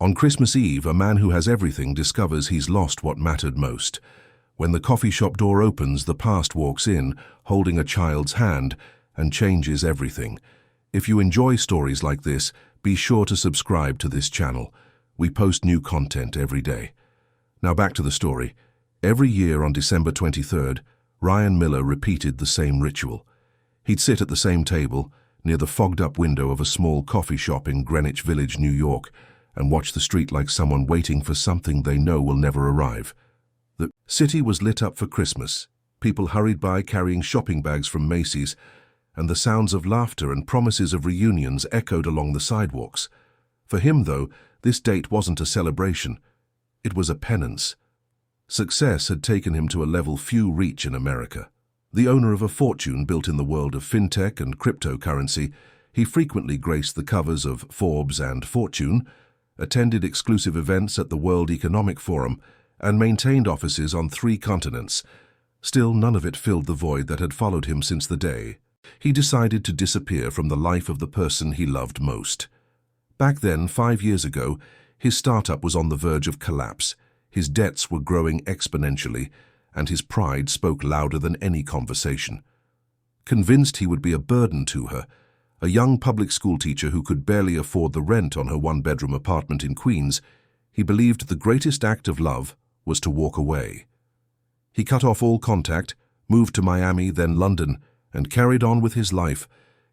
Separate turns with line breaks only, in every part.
On Christmas Eve, a man who has everything discovers he's lost what mattered most. When the coffee shop door opens, the past walks in, holding a child's hand, and changes everything. If you enjoy stories like this, be sure to subscribe to this channel. We post new content every day. Now back to the story. Every year on December 23rd, Ryan Miller repeated the same ritual. He'd sit at the same table, near the fogged-up window of a small coffee shop in Greenwich Village, New York, and watch the street like someone waiting for something they know will never arrive. The city was lit up for Christmas. People hurried by carrying shopping bags from Macy's, and the sounds of laughter and promises of reunions echoed along the sidewalks. For him, though, this date wasn't a celebration. It was a penance. Success had taken him to a level few reach in America. The owner of a fortune built in the world of fintech and cryptocurrency, he frequently graced the covers of Forbes and Fortune, attended exclusive events at the World Economic Forum, and maintained offices on 3 continents. Still, none of it filled the void that had followed him since the day he decided to disappear from the life of the person he loved most. Back then, 5 years ago, his startup was on the verge of collapse. His debts were growing exponentially, and his pride spoke louder than any conversation. Convinced he would be a burden to her, a young public school teacher who could barely afford the rent on her 1-bedroom apartment in Queens, he believed the greatest act of love was to walk away. He cut off all contact, moved to Miami, then London, and carried on with his life,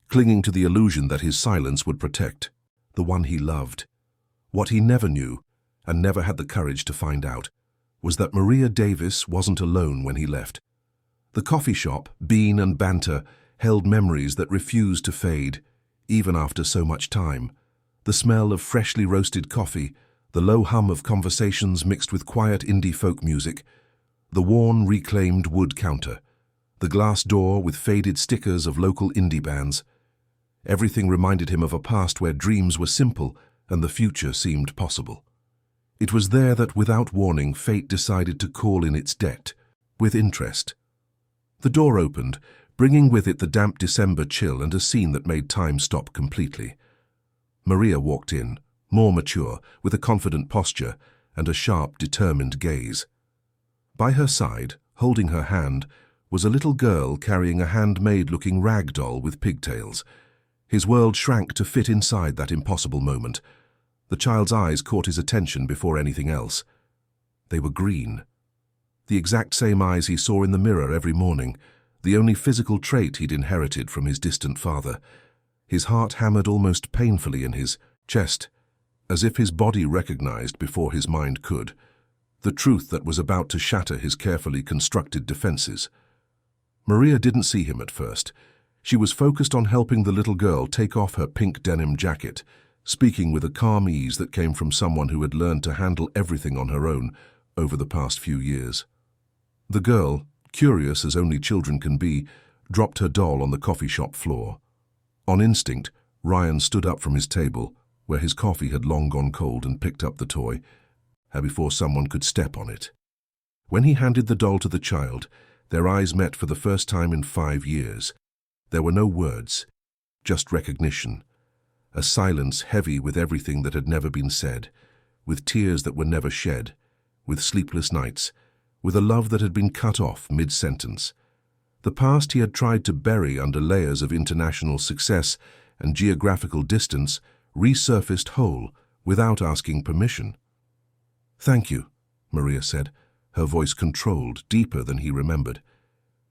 clinging to the illusion that his silence would protect the one he loved. What he never knew, and never had the courage to find out, was that Maria Davis wasn't alone when he left. The coffee shop, bean and banter, held memories that refused to fade, even after so much time. The smell of freshly roasted coffee, the low hum of conversations mixed with quiet indie folk music, the worn, reclaimed wood counter, the glass door with faded stickers of local indie bands. Everything reminded him of a past where dreams were simple and the future seemed possible. It was there that, without warning, fate decided to call in its debt, with interest. The door opened, bringing with it the damp December chill and a scene that made time stop completely. Maria walked in, more mature, with a confident posture and a sharp, determined gaze. By her side, holding her hand, was a little girl carrying a handmade-looking rag doll with pigtails. His world shrank to fit inside that impossible moment. The child's eyes caught his attention before anything else. They were green. The exact same eyes he saw in the mirror every morning, the only physical trait he'd inherited from his distant father. His heart hammered almost painfully in his chest, as if his body recognized before his mind could the truth that was about to shatter his carefully constructed defenses. Maria didn't see him at first. She was focused on helping the little girl take off her pink denim jacket, speaking with a calm ease that came from someone who had learned to handle everything on her own over the past few years. The girl, curious as only children can be, dropped her doll on the coffee shop floor. On instinct, Ryan stood up from his table, where his coffee had long gone cold, and picked up the toy, before someone could step on it. When he handed the doll to the child, their eyes met for the first time in 5 years. There were no words, just recognition. A silence heavy with everything that had never been said, with tears that were never shed, with sleepless nights, with a love that had been cut off mid-sentence. The past he had tried to bury under layers of international success and geographical distance resurfaced whole without asking permission. "Thank you," Maria said, her voice controlled, deeper than he remembered.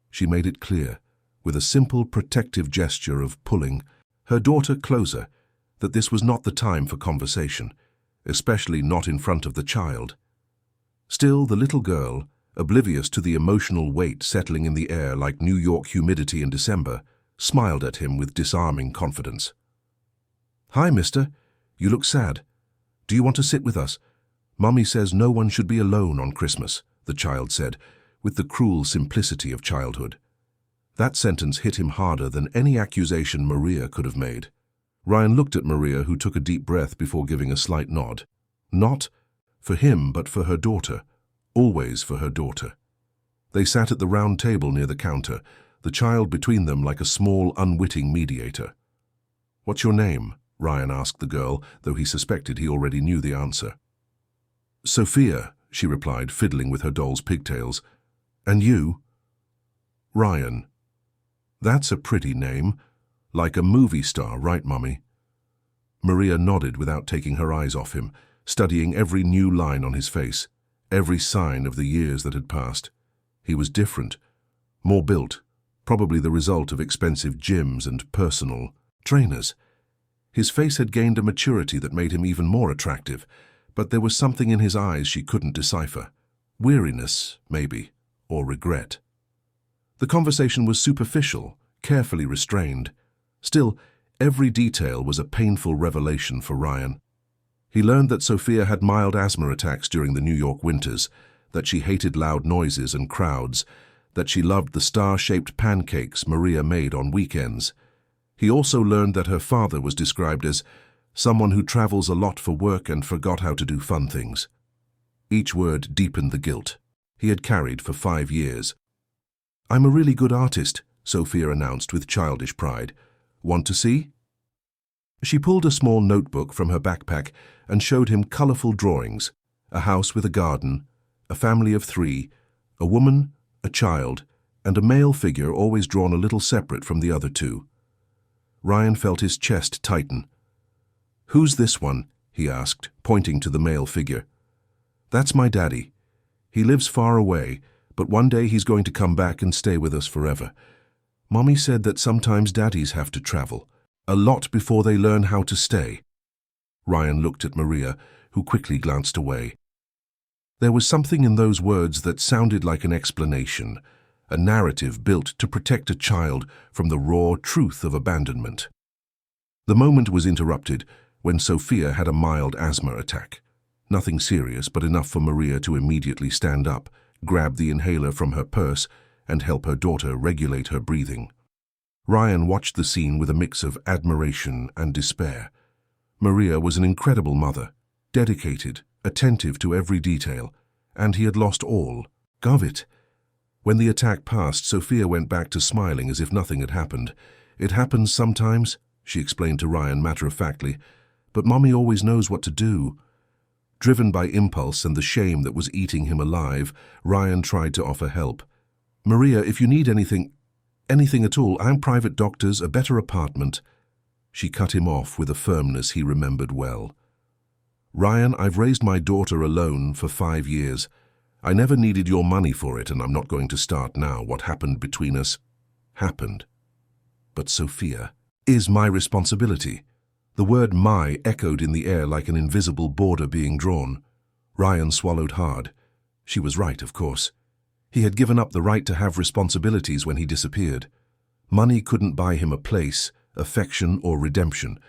She made it clear, with a simple protective gesture of pulling her daughter closer, that this was not the time for conversation, especially not in front of the child. Still, the little girl, oblivious to the emotional weight settling in the air like New York humidity in December, smiled at him with disarming confidence. "Hi, mister. You look sad. Do you want to sit with us? Mummy says no one should be alone on Christmas," the child said, with the cruel simplicity of childhood. That sentence hit him harder than any accusation Maria could have made. Ryan looked at Maria, who took a deep breath before giving a slight nod. Not for him, but for her daughter. Always for her daughter. They sat at the round table near the counter, the child between them like a small, unwitting mediator. "What's your name?" Ryan asked the girl, though he suspected he already knew the answer. Sophia, she replied, fiddling with her doll's pigtails. And you? Ryan. That's a pretty name. Like a movie star, right, Mummy? Maria nodded without taking her eyes off him, studying every new line on his face, every sign of the years that had passed. He was different, more built, probably the result of expensive gyms and personal trainers. His face had gained a maturity that made him even more attractive, but there was something in his eyes she couldn't decipher. Weariness, maybe, or regret. The conversation was superficial, carefully restrained. Still, every detail was a painful revelation for Ryan. He learned that Sophia had mild asthma attacks during the New York winters, that she hated loud noises and crowds, that she loved the star-shaped pancakes Maria made on weekends. He also learned that her father was described as someone who travels a lot for work and forgot how to do fun things. Each word deepened the guilt he had carried for 5 years. I'm a really good artist, Sophia announced with childish pride. Want to see? She pulled a small notebook from her backpack and showed him colorful drawings, a house with a garden, a family of 3, a woman, a child, and a male figure always drawn a little separate from the other 2. Ryan felt his chest tighten. Who's this one? He asked, pointing to the male figure. That's my daddy. He lives far away, but one day he's going to come back and stay with us forever. Mommy said that sometimes daddies have to travel, a lot before they learn how to stay. Ryan looked at Maria, who quickly glanced away. There was something in those words that sounded like an explanation, a narrative built to protect a child from the raw truth of abandonment. The moment was interrupted when Sophia had a mild asthma attack. Nothing serious, but enough for Maria to immediately stand up, grab the inhaler from her purse, and help her daughter regulate her breathing. Ryan watched the scene with a mix of admiration and despair. Maria was an incredible mother, dedicated, attentive to every detail, and he had lost all of it. When the attack passed, Sophia went back to smiling as if nothing had happened. It happens sometimes, she explained to Ryan matter-of-factly, but Mommy always knows what to do. Driven by impulse and the shame that was eating him alive, Ryan tried to offer help. Maria, if you need anything at all, I'm private doctors, a better apartment. She cut him off with a firmness he remembered well. Ryan, I've raised my daughter alone for 5 years. I never needed your money for it, and I'm not going to start now. What happened between us happened. But Sophia is my responsibility. The word my echoed in the air like an invisible border being drawn. Ryan swallowed hard. She was right, of course. He had given up the right to have responsibilities when he disappeared. Money couldn't buy him a place, affection, or redemption.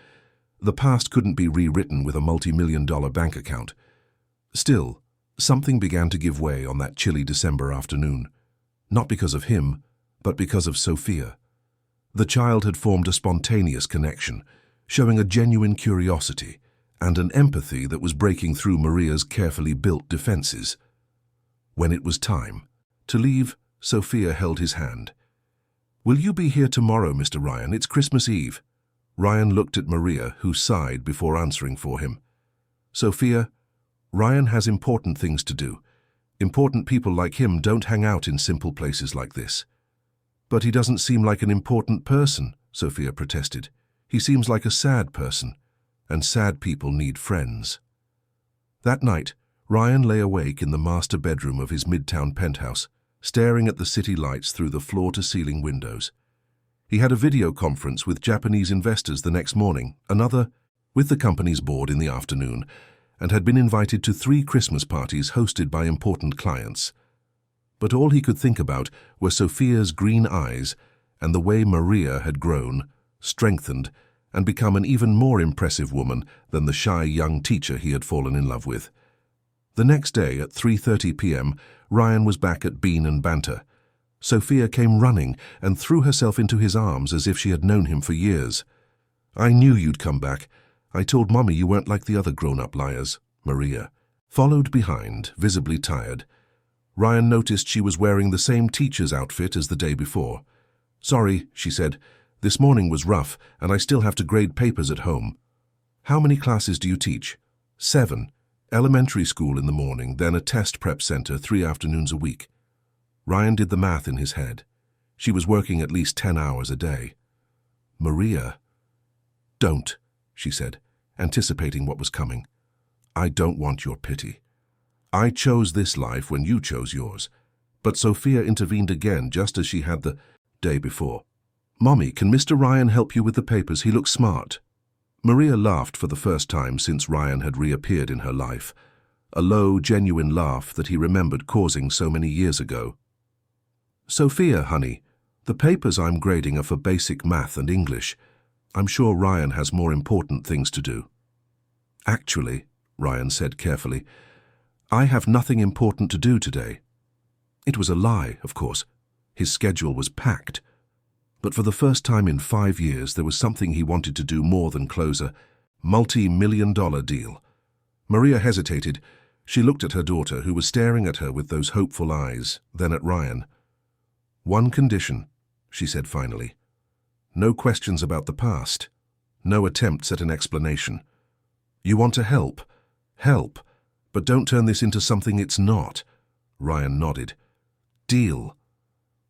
The past couldn't be rewritten with a multi-million-dollar bank account. Still, something began to give way on that chilly December afternoon. Not because of him, but because of Sophia. The child had formed a spontaneous connection, showing a genuine curiosity and an empathy that was breaking through Maria's carefully built defenses. When it was time to leave, Sophia held his hand. Will you be here tomorrow, Mr. Ryan? It's Christmas Eve. Ryan looked at Maria, who sighed before answering for him. Sophia, Ryan has important things to do. Important people like him don't hang out in simple places like this. But he doesn't seem like an important person, Sophia protested. He seems like a sad person, and sad people need friends. That night, Ryan lay awake in the master bedroom of his midtown penthouse, staring at the city lights through the floor-to-ceiling windows. He had a video conference with Japanese investors the next morning, another with the company's board in the afternoon, and had been invited to 3 Christmas parties hosted by important clients. But all he could think about were Sophia's green eyes and the way Maria had grown, strengthened, and become an even more impressive woman than the shy young teacher he had fallen in love with. The next day at 3:30 p.m., Ryan was back at Bean and Banter. Sophia came running and threw herself into his arms as if she had known him for years. I knew you'd come back. I told Mommy you weren't like the other grown-up liars. Maria followed behind, visibly tired. Ryan noticed she was wearing the same teacher's outfit as the day before. Sorry, she said. This morning was rough, and I still have to grade papers at home. How many classes do you teach? 7. Elementary school in the morning, then a test prep center 3 afternoons a week. Ryan did the math in his head. She was working at least 10 hours a day. Maria. Don't, she said, anticipating what was coming. I don't want your pity. I chose this life when you chose yours. But Sophia intervened again just as she had the day before. Mommy, can Mr. Ryan help you with the papers? He looks smart. Maria laughed for the first time since Ryan had reappeared in her life. A low, genuine laugh that he remembered causing so many years ago. Sophia, honey, the papers I'm grading are for basic math and English. I'm sure Ryan has more important things to do. Actually, Ryan said carefully, I have nothing important to do today. It was a lie, of course. His schedule was packed. But for the first time in 5 years, there was something he wanted to do more than close a multi-million-dollar deal. Maria hesitated. She looked at her daughter, who was staring at her with those hopeful eyes, then at Ryan. One condition, she said finally. No questions about the past. No attempts at an explanation. You want to help? Help. But don't turn this into something it's not. Ryan nodded. Deal.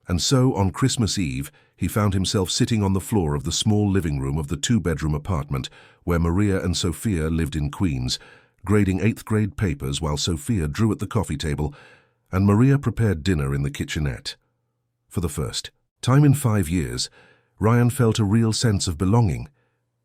And so, on Christmas Eve, he found himself sitting on the floor of the small living room of the 2-bedroom apartment where Maria and Sophia lived in Queens, grading 8th grade papers while Sophia drew at the coffee table and Maria prepared dinner in the kitchenette. For the first time in 5 years, Ryan felt a real sense of belonging.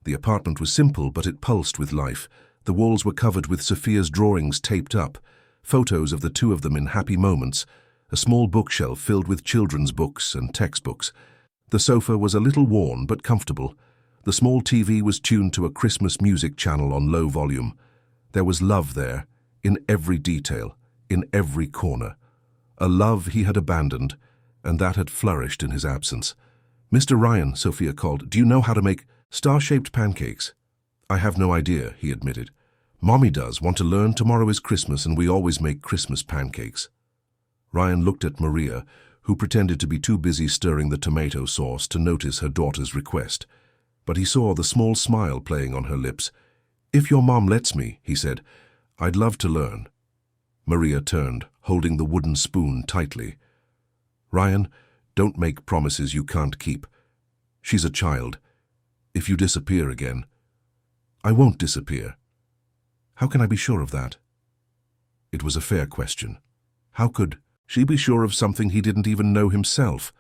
The apartment was simple, but it pulsed with life. The walls were covered with Sophia's drawings taped up, photos of the two of them in happy moments, a small bookshelf filled with children's books and textbooks. The sofa was a little worn but comfortable. The small TV was tuned to a Christmas music channel on low volume. There was love there, in every detail, in every corner. A love he had abandoned, and that had flourished in his absence. Mr. Ryan, Sophia called, do you know how to make star-shaped pancakes? I have no idea, he admitted. Mommy does. Want to learn? Tomorrow is Christmas and we always make Christmas pancakes. Ryan looked at Maria, who pretended to be too busy stirring the tomato sauce to notice her daughter's request. But he saw the small smile playing on her lips. If your mom lets me, he said, I'd love to learn. Maria turned, holding the wooden spoon tightly. Ryan, don't make promises you can't keep. She's a child. If you disappear again, I won't disappear. How can I be sure of that? It was a fair question. How could she be sure of something he didn't even know himself?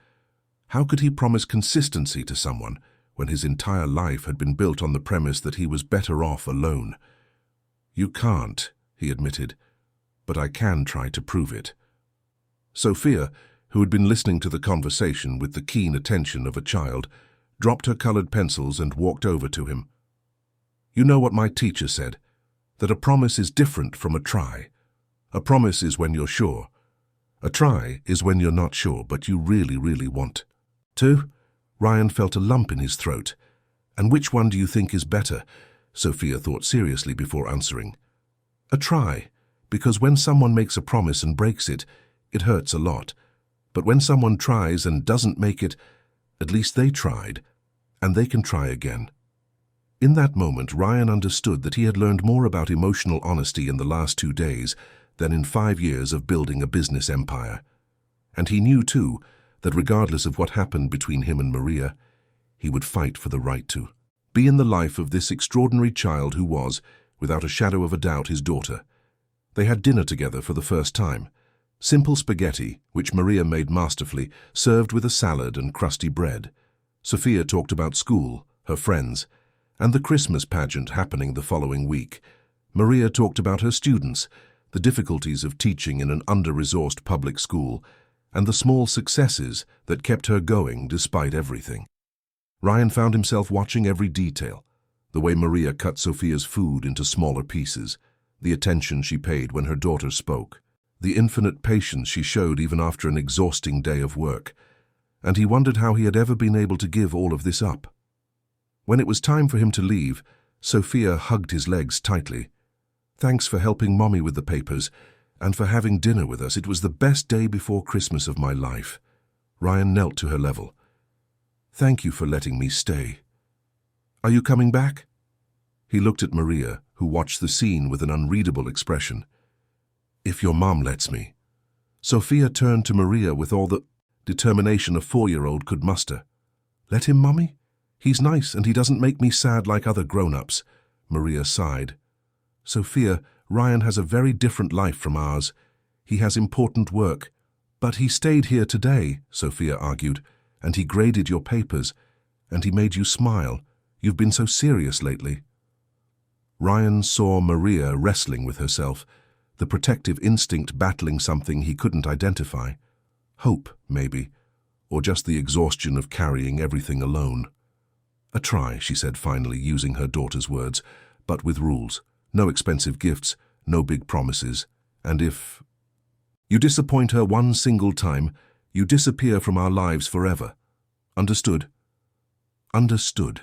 How could he promise consistency to someone when his entire life had been built on the premise that he was better off alone? You can't, he admitted, but I can try to prove it. Sophia, who had been listening to the conversation with the keen attention of a child, dropped her colored pencils and walked over to him. You know what my teacher said, that a promise is different from a try. A promise is when you're sure. A try is when you're not sure, but you really, really want to. Ryan felt a lump in his throat. And which one do you think is better? Sophia thought seriously before answering. A try, because when someone makes a promise and breaks it, it hurts a lot. But when someone tries and doesn't make it, at least they tried, and they can try again. In that moment, Ryan understood that he had learned more about emotional honesty in the last 2 days than in 5 years of building a business empire. And he knew, too, that regardless of what happened between him and Maria, he would fight for the right to be in the life of this extraordinary child who was, without a shadow of a doubt, his daughter. They had dinner together for the first time. Simple spaghetti, which Maria made masterfully, served with a salad and crusty bread. Sophia talked about school, her friends, and the Christmas pageant happening the following week. Maria talked about her students, the difficulties of teaching in an under-resourced public school, and the small successes that kept her going despite everything. Ryan found himself watching every detail, the way Maria cut Sophia's food into smaller pieces, the attention she paid when her daughter spoke, the infinite patience she showed even after an exhausting day of work, and he wondered how he had ever been able to give all of this up. When it was time for him to leave, Sophia hugged his legs tightly. Thanks for helping Mommy with the papers, and for having dinner with us. It was the best day before Christmas of my life. Ryan knelt to her level. Thank you for letting me stay. Are you coming back? He looked at Maria, who watched the scene with an unreadable expression. "If your mom lets me." Sophia turned to Maria with all the determination a 4-year-old could muster. "Let him, Mummy? He's nice and he doesn't make me sad like other grown-ups." Maria sighed. "Sophia, Ryan has a very different life from ours. He has important work." "But he stayed here today," Sophia argued, "and he graded your papers, and he made you smile. You've been so serious lately." Ryan saw Maria wrestling with herself, the protective instinct battling something he couldn't identify. Hope, maybe, or just the exhaustion of carrying everything alone. "A try," she said finally, using her daughter's words, "but with rules. No expensive gifts, no big promises. And if you disappoint her one single time, you disappear from our lives forever. Understood?" "Understood."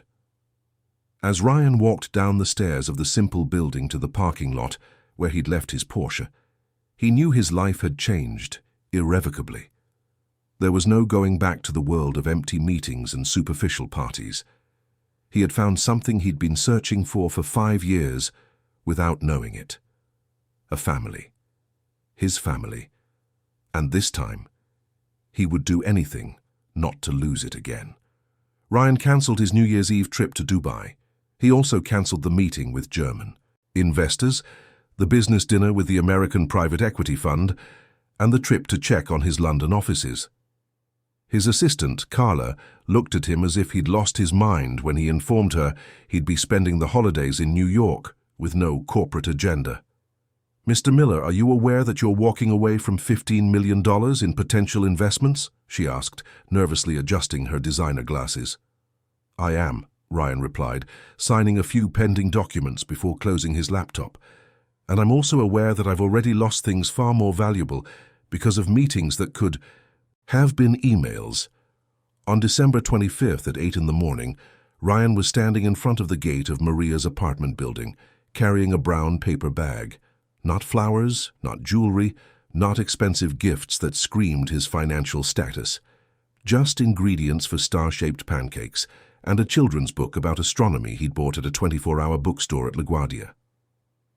As Ryan walked down the stairs of the simple building to the parking lot where he'd left his Porsche, he knew his life had changed, irrevocably. There was no going back to the world of empty meetings and superficial parties. He had found something he'd been searching for 5 years without knowing it. A family. His family. And this time, he would do anything not to lose it again. Ryan cancelled his New Year's Eve trip to Dubai. He also cancelled the meeting with German investors, the business dinner with the American private equity fund, and the trip to check on his London offices. His assistant, Carla, looked at him as if he'd lost his mind when he informed her he'd be spending the holidays in New York with no corporate agenda. "Mr. Miller, are you aware that you're walking away from $15 million in potential investments?" she asked, nervously adjusting her designer glasses. "I am," Ryan replied, signing a few pending documents before closing his laptop. "And I'm also aware that I've already lost things far more valuable because of meetings that could have been emails." On December 25th at 8 in the morning, Ryan was standing in front of the gate of Maria's apartment building, carrying a brown paper bag. Not flowers, not jewelry, not expensive gifts that screamed his financial status. Just ingredients for star-shaped pancakes and a children's book about astronomy he'd bought at a 24-hour bookstore at LaGuardia.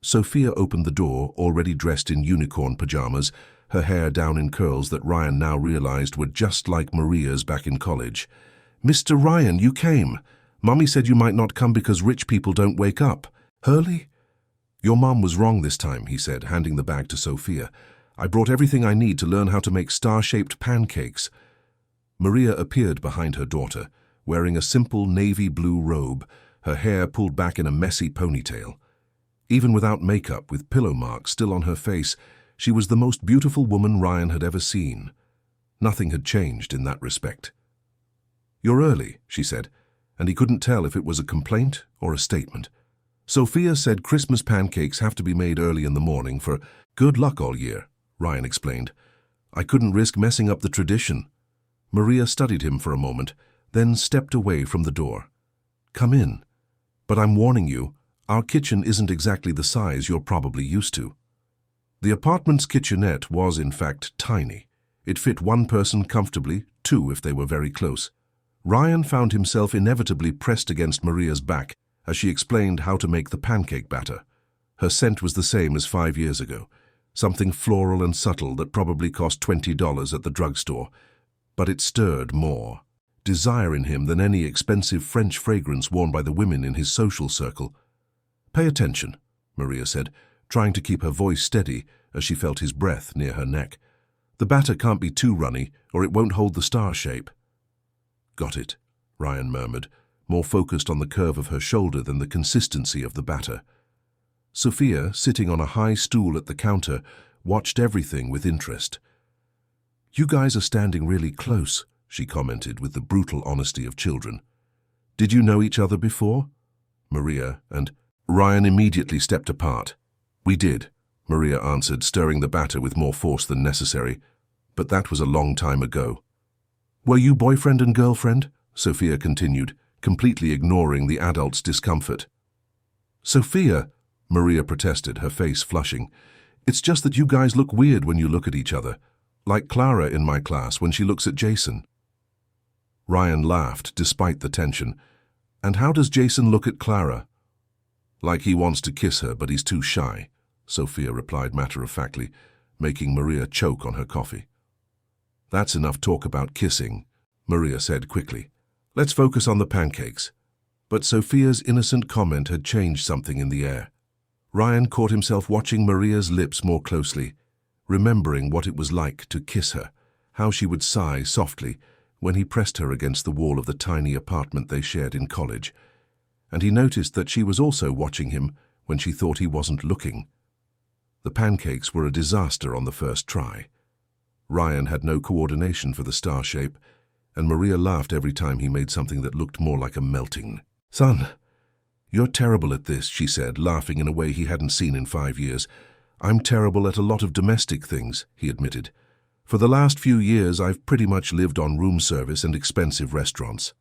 Sophia opened the door, already dressed in unicorn pajamas, her hair down in curls that Ryan now realized were just like Maria's back in college. "Mr. Ryan, you came. Mummy said you might not come because rich people don't wake up. Hurley?" "Your mom was wrong this time," he said, handing the bag to Sophia. "I brought everything I need to learn how to make star-shaped pancakes." Maria appeared behind her daughter, wearing a simple navy blue robe, her hair pulled back in a messy ponytail. Even without makeup, with pillow marks still on her face, she was the most beautiful woman Ryan had ever seen. Nothing had changed in that respect. "You're early," she said, and he couldn't tell if it was a complaint or a statement. "Sophia said Christmas pancakes have to be made early in the morning for good luck all year," Ryan explained. "I couldn't risk messing up the tradition." Maria studied him for a moment, then stepped away from the door. "Come in. But I'm warning you, our kitchen isn't exactly the size you're probably used to." The apartment's kitchenette was, in fact, tiny. It fit one person comfortably, two if they were very close. Ryan found himself inevitably pressed against Maria's back as she explained how to make the pancake batter. Her scent was the same as 5 years ago, something floral and subtle that probably cost $20 at the drugstore. But it stirred more desire in him than any expensive French fragrance worn by the women in his social circle. "Pay attention," Maria said, trying to keep her voice steady as she felt his breath near her neck. "The batter can't be too runny, or it won't hold the star shape." "Got it," Ryan murmured, more focused on the curve of her shoulder than the consistency of the batter. Sophia, sitting on a high stool at the counter, watched everything with interest. "You guys are standing really close," she commented with the brutal honesty of children. "Did you know each other before?" Maria and Ryan immediately stepped apart. "We did," Maria answered, stirring the batter with more force than necessary. "But that was a long time ago." "Were you boyfriend and girlfriend?" Sophia continued, completely ignoring the adult's discomfort. "Sophia," Maria protested, her face flushing, "it's just that you guys look weird when you look at each other, like Clara in my class when she looks at Jason." Ryan laughed, despite the tension. "And how does Jason look at Clara?" Like he wants to kiss her, but he's too shy, Sophia replied matter-of-factly, making Maria choke on her coffee. That's enough talk about kissing, Maria said quickly. Let's focus on the pancakes. But Sophia's innocent comment had changed something in the air. Ryan caught himself watching Maria's lips more closely, remembering what it was like to kiss her, how she would sigh softly when he pressed her against the wall of the tiny apartment they shared in college. And he noticed that she was also watching him when she thought he wasn't looking. The pancakes were a disaster on the first try. Ryan had no coordination for the star shape, and Maria laughed every time he made something that looked more like a melting. Son, you're terrible at this, she said, laughing in a way he hadn't seen in 5 years. I'm terrible at a lot of domestic things, he admitted. For the last few years, I've pretty much lived on room service and expensive restaurants.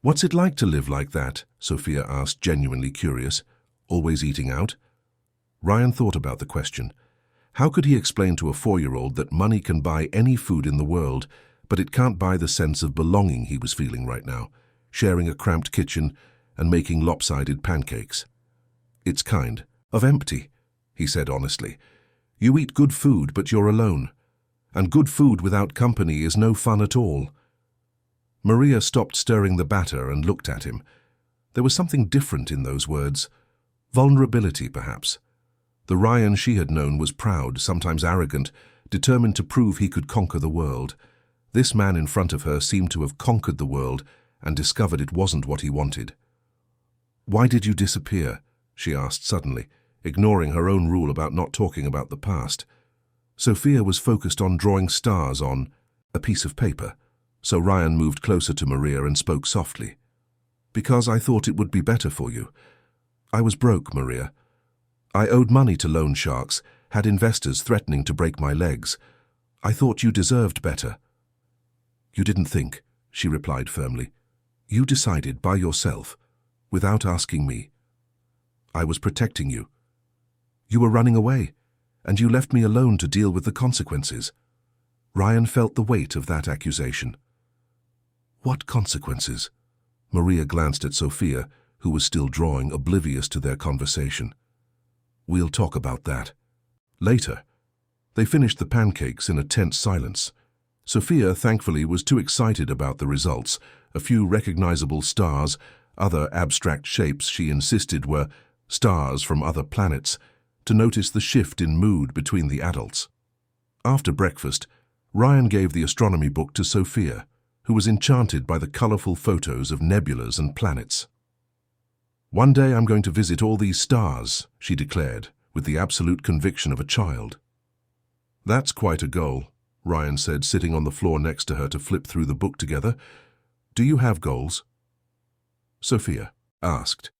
What's it like to live like that? Sophia asked, genuinely curious. Always eating out? Ryan thought about the question. How could he explain to a 4-year-old that money can buy any food in the world, but it can't buy the sense of belonging he was feeling right now, sharing a cramped kitchen and making lopsided pancakes? It's kind of empty, he said honestly. You eat good food, but you're alone. And good food without company is no fun at all. Maria stopped stirring the batter and looked at him. There was something different in those words. Vulnerability, perhaps. The Ryan she had known was proud, sometimes arrogant, determined to prove he could conquer the world. This man in front of her seemed to have conquered the world and discovered it wasn't what he wanted. Why did you disappear? She asked suddenly, ignoring her own rule about not talking about the past. Sophia was focused on drawing stars on a piece of paper, so Ryan moved closer to Maria and spoke softly. Because I thought it would be better for you. I was broke, Maria. I owed money to loan sharks, had investors threatening to break my legs. I thought you deserved better. You didn't think, she replied firmly. You decided by yourself, without asking me. I was protecting you. You were running away, and you left me alone to deal with the consequences. Ryan felt the weight of that accusation. What consequences? Maria glanced at Sophia, who was still drawing, oblivious to their conversation. We'll talk about that. Later. They finished the pancakes in a tense silence. Sophia, thankfully, was too excited about the results. A few recognizable stars, other abstract shapes she insisted were stars from other planets, to notice the shift in mood between the adults. After breakfast, Ryan gave the astronomy book to Sophia, who was enchanted by the colorful photos of nebulas and planets. One day I'm going to visit all these stars, she declared, with the absolute conviction of a child. That's quite a goal, Ryan said, sitting on the floor next to her to flip through the book together. Do you have goals? Sophia asked.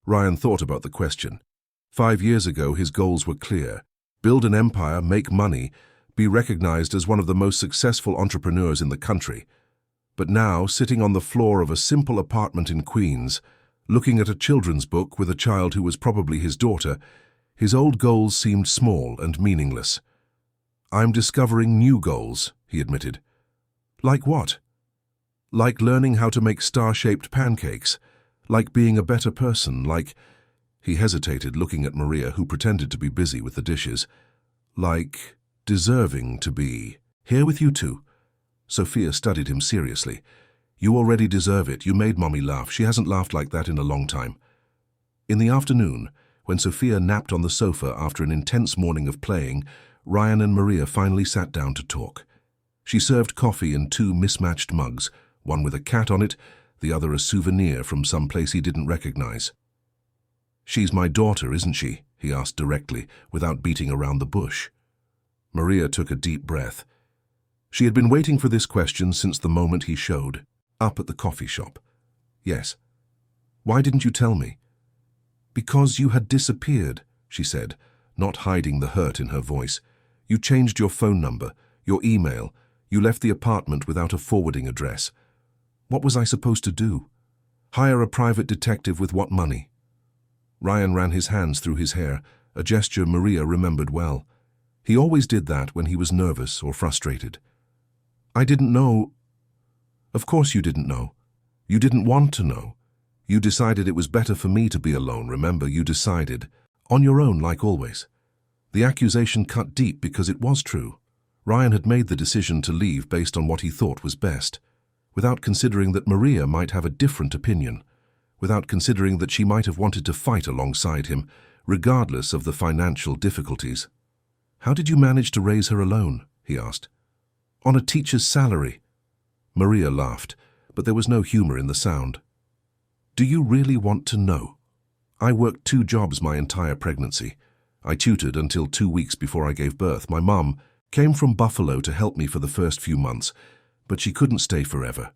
Ryan thought about the question. 5 years ago, his goals were clear. Build an empire, make money, be recognized as one of the most successful entrepreneurs in the country. But now, sitting on the floor of a simple apartment in Queens, looking at a children's book with a child who was probably his daughter, his old goals seemed small and meaningless. I'm discovering new goals, he admitted. Like what? Like learning how to make star-shaped pancakes, like being a better person, like... He hesitated, looking at Maria, who pretended to be busy with the dishes. Like deserving to be. Here with you two. Sophia studied him seriously. You already deserve it. You made Mommy laugh. She hasn't laughed like that in a long time. In the afternoon, when Sophia napped on the sofa after an intense morning of playing, Ryan and Maria finally sat down to talk. She served coffee in 2 mismatched mugs, one with a cat on it, the other a souvenir from some place he didn't recognize. She's my daughter, isn't she? He asked directly, without beating around the bush. Maria took a deep breath. She had been waiting for this question since the moment he showed, up at the coffee shop. Yes. Why didn't you tell me? Because you had disappeared, she said, not hiding the hurt in her voice. You changed your phone number, your email. You left the apartment without a forwarding address. What was I supposed to do? Hire a private detective with what money? Ryan ran his hands through his hair, a gesture Maria remembered well. He always did that when he was nervous or frustrated. I didn't know. Of course you didn't know. You didn't want to know. You decided it was better for me to be alone, remember? You decided. On your own, like always. The accusation cut deep because it was true. Ryan had made the decision to leave based on what he thought was best, without considering that Maria might have a different opinion, without considering that she might have wanted to fight alongside him, regardless of the financial difficulties. "How did you manage to raise her alone?" he asked. "On a teacher's salary." Maria laughed, but there was no humor in the sound. "Do you really want to know? I worked 2 jobs my entire pregnancy. I tutored until 2 weeks before I gave birth. My mom came from Buffalo to help me for the first few months, but she couldn't stay forever.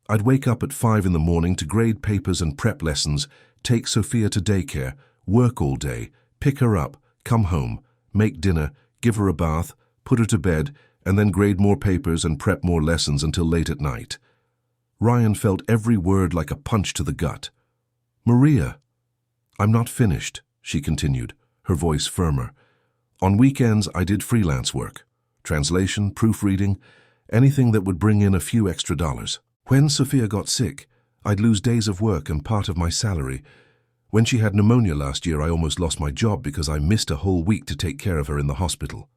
I'd wake up at 5 in the morning to grade papers and prep lessons, take Sophia to daycare, work all day, pick her up, come home, make dinner, give her a bath, put her to bed, and then grade more papers and prep more lessons until late at night." Ryan felt every word like a punch to the gut. "Maria." "I'm not finished," she continued, her voice firmer. "On weekends I did freelance work, translation, proofreading, anything that would bring in a few extra dollars. When Sophia got sick, I'd lose days of work and part of my salary. When she had pneumonia last year, I almost lost my job because I missed a whole week to take care of her in the hospital."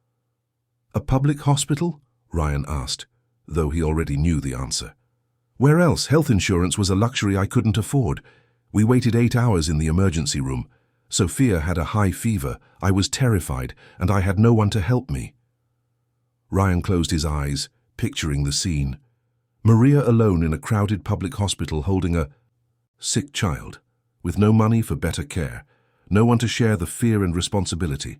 "A public hospital?" Ryan asked, though he already knew the answer. "Where else? Health insurance was a luxury I couldn't afford. We waited 8 hours in the emergency room. Sophia had a high fever. I was terrified, and I had no one to help me." Ryan closed his eyes, picturing the scene. Maria alone in a crowded public hospital holding a sick child, with no money for better care, no one to share the fear and responsibility.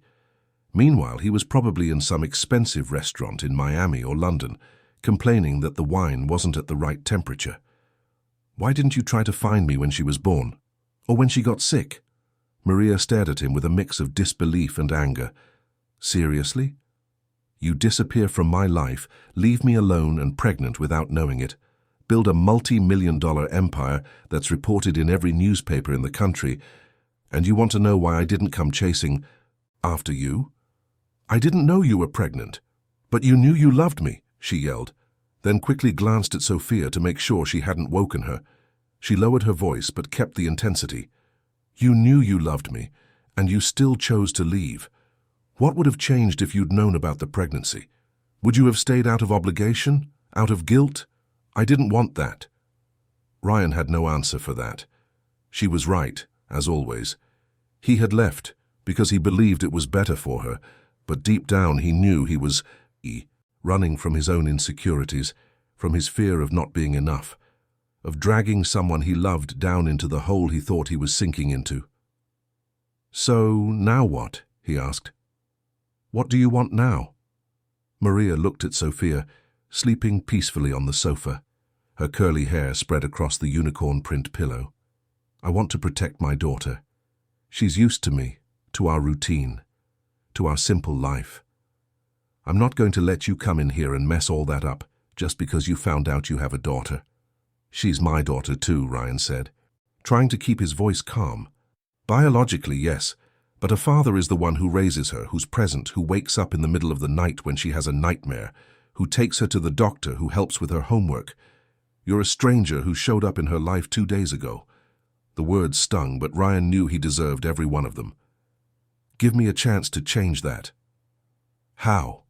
Meanwhile, he was probably in some expensive restaurant in Miami or London, complaining that the wine wasn't at the right temperature. "Why didn't you try to find me when she was born? Or when she got sick?" Maria stared at him with a mix of disbelief and anger. "Seriously? You disappear from my life, leave me alone and pregnant without knowing it, build a multi-million-dollar empire that's reported in every newspaper in the country, and you want to know why I didn't come chasing after you? I didn't know you were pregnant, but you knew you loved me," she yelled, then quickly glanced at Sophia to make sure she hadn't woken her. She lowered her voice but kept the intensity. "You knew you loved me, and you still chose to leave. What would have changed if you'd known about the pregnancy? Would you have stayed out of obligation? Out of guilt? I didn't want that." Ryan had no answer for that. She was right, as always. He had left because he believed it was better for her, but deep down he knew he was running from his own insecurities, from his fear of not being enough, of dragging someone he loved down into the hole he thought he was sinking into. "So, now what?" he asked. "What do you want now?" Maria looked at Sophia, sleeping peacefully on the sofa, her curly hair spread across the unicorn print pillow. "I want to protect my daughter. She's used to me, to our routine, to our simple life. I'm not going to let you come in here and mess all that up just because you found out you have a daughter." "She's my daughter too," Ryan said, trying to keep his voice calm. "Biologically, yes, but a father is the one who raises her, who's present, who wakes up in the middle of the night when she has a nightmare, who takes her to the doctor, who helps with her homework. You're a stranger who showed up in her life 2 days ago." The words stung, but Ryan knew he deserved every one of them. "Give me a chance to change that." "How?"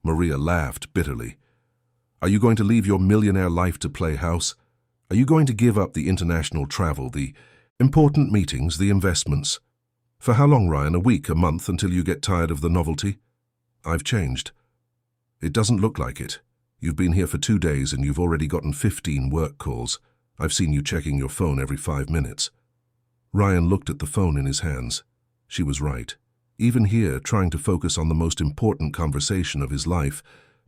Maria laughed bitterly. "Are you going to leave your millionaire life to play house? Are you going to give up the international travel, the important meetings, the investments? For how long, Ryan? A week, a month, until you get tired of the novelty?" "I've changed." "It doesn't look like it. You've been here for 2 days and you've already gotten 15 work calls. I've seen you checking your phone every 5 minutes. Ryan looked at the phone in his hands. She was right. Even here, trying to focus on the most important conversation of his life,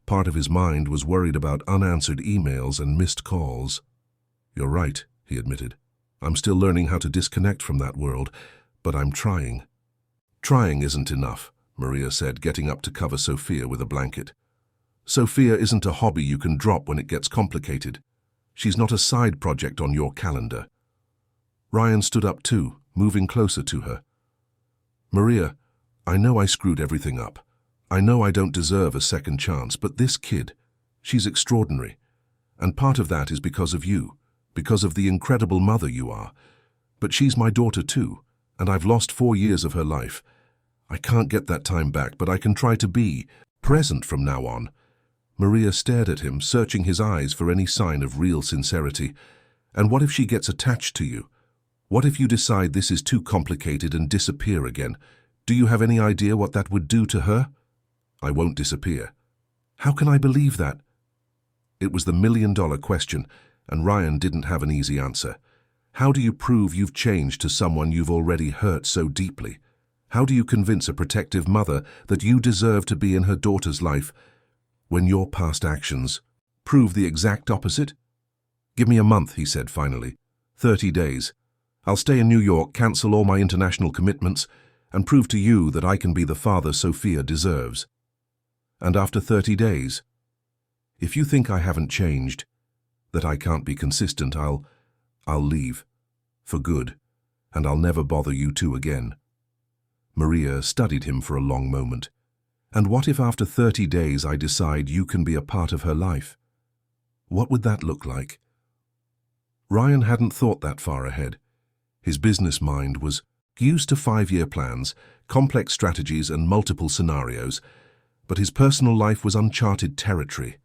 part of his mind was worried about unanswered emails and missed calls. "You're right," he admitted. "I'm still learning how to disconnect from that world, but I'm trying." "Trying isn't enough," Maria said, getting up to cover Sophia with a blanket. "Sophia isn't a hobby you can drop when it gets complicated. She's not a side project on your calendar." Ryan stood up too, moving closer to her. "Maria, I know I screwed everything up. I know I don't deserve a second chance, but this kid, she's extraordinary. And part of that is because of you, because of the incredible mother you are. But she's my daughter too, and I've lost 4 years of her life. I can't get that time back, but I can try to be present from now on." Maria stared at him, searching his eyes for any sign of real sincerity. "And what if she gets attached to you? What if you decide this is too complicated and disappear again? Do you have any idea what that would do to her?" "I won't disappear." "How can I believe that?" It was the million-dollar question, and Ryan didn't have an easy answer. How do you prove you've changed to someone you've already hurt so deeply? How do you convince a protective mother that you deserve to be in her daughter's life when your past actions prove the exact opposite? "Give me a month," he said finally. 30 days. I'll stay in New York, cancel all my international commitments, and prove to you that I can be the father Sophia deserves. And after 30 days, if you think I haven't changed, that I can't be consistent, I'll leave. For good. And I'll never bother you two again." Maria studied him for a long moment. "And what if after 30 days I decide you can be a part of her life? What would that look like?" Ryan hadn't thought that far ahead. His business mind was used to 5-year plans, complex strategies, and multiple scenarios, but his personal life was uncharted territory.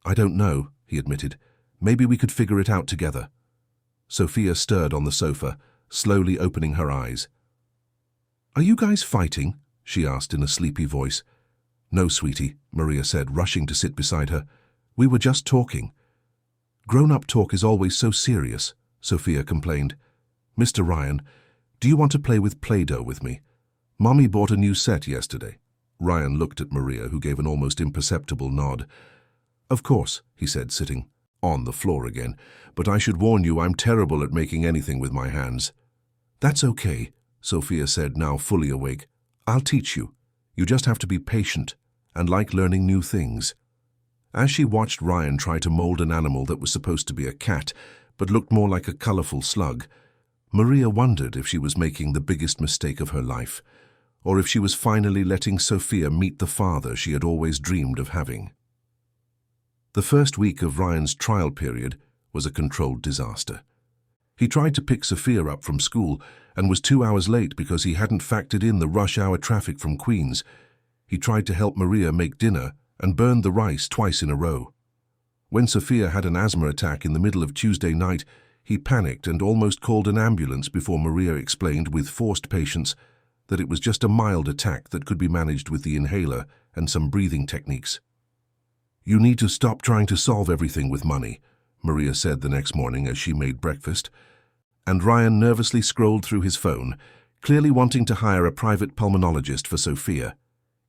"I don't know," he admitted. "Maybe we could figure it out together." Sophia stirred on the sofa, slowly opening her eyes. "Are you guys fighting?" she asked in a sleepy voice. "No, sweetie," Maria said, rushing to sit beside her. "We were just talking." "Grown-up talk is always so serious," Sophia complained. "Mr. Ryan, do you want to play with Play-Doh with me? Mommy bought a new set yesterday." Ryan looked at Maria, who gave an almost imperceptible nod. "Of course," he said, sitting on the floor again, "but I should warn you I'm terrible at making anything with my hands." "That's okay," Sophia said, now fully awake. "I'll teach you. You just have to be patient and like learning new things." As she watched Ryan try to mold an animal that was supposed to be a cat, but looked more like a colorful slug, Maria wondered if she was making the biggest mistake of her life, or if she was finally letting Sophia meet the father she had always dreamed of having. The first week of Ryan's trial period was a controlled disaster. He tried to pick Sophia up from school and was 2 hours late because he hadn't factored in the rush-hour traffic from Queens. He tried to help Maria make dinner and burned the rice twice in a row. When Sophia had an asthma attack in the middle of Tuesday night, he panicked and almost called an ambulance before Maria explained with forced patience that it was just a mild attack that could be managed with the inhaler and some breathing techniques. "You need to stop trying to solve everything with money," Maria said the next morning as she made breakfast. And Ryan nervously scrolled through his phone, clearly wanting to hire a private pulmonologist for Sophia.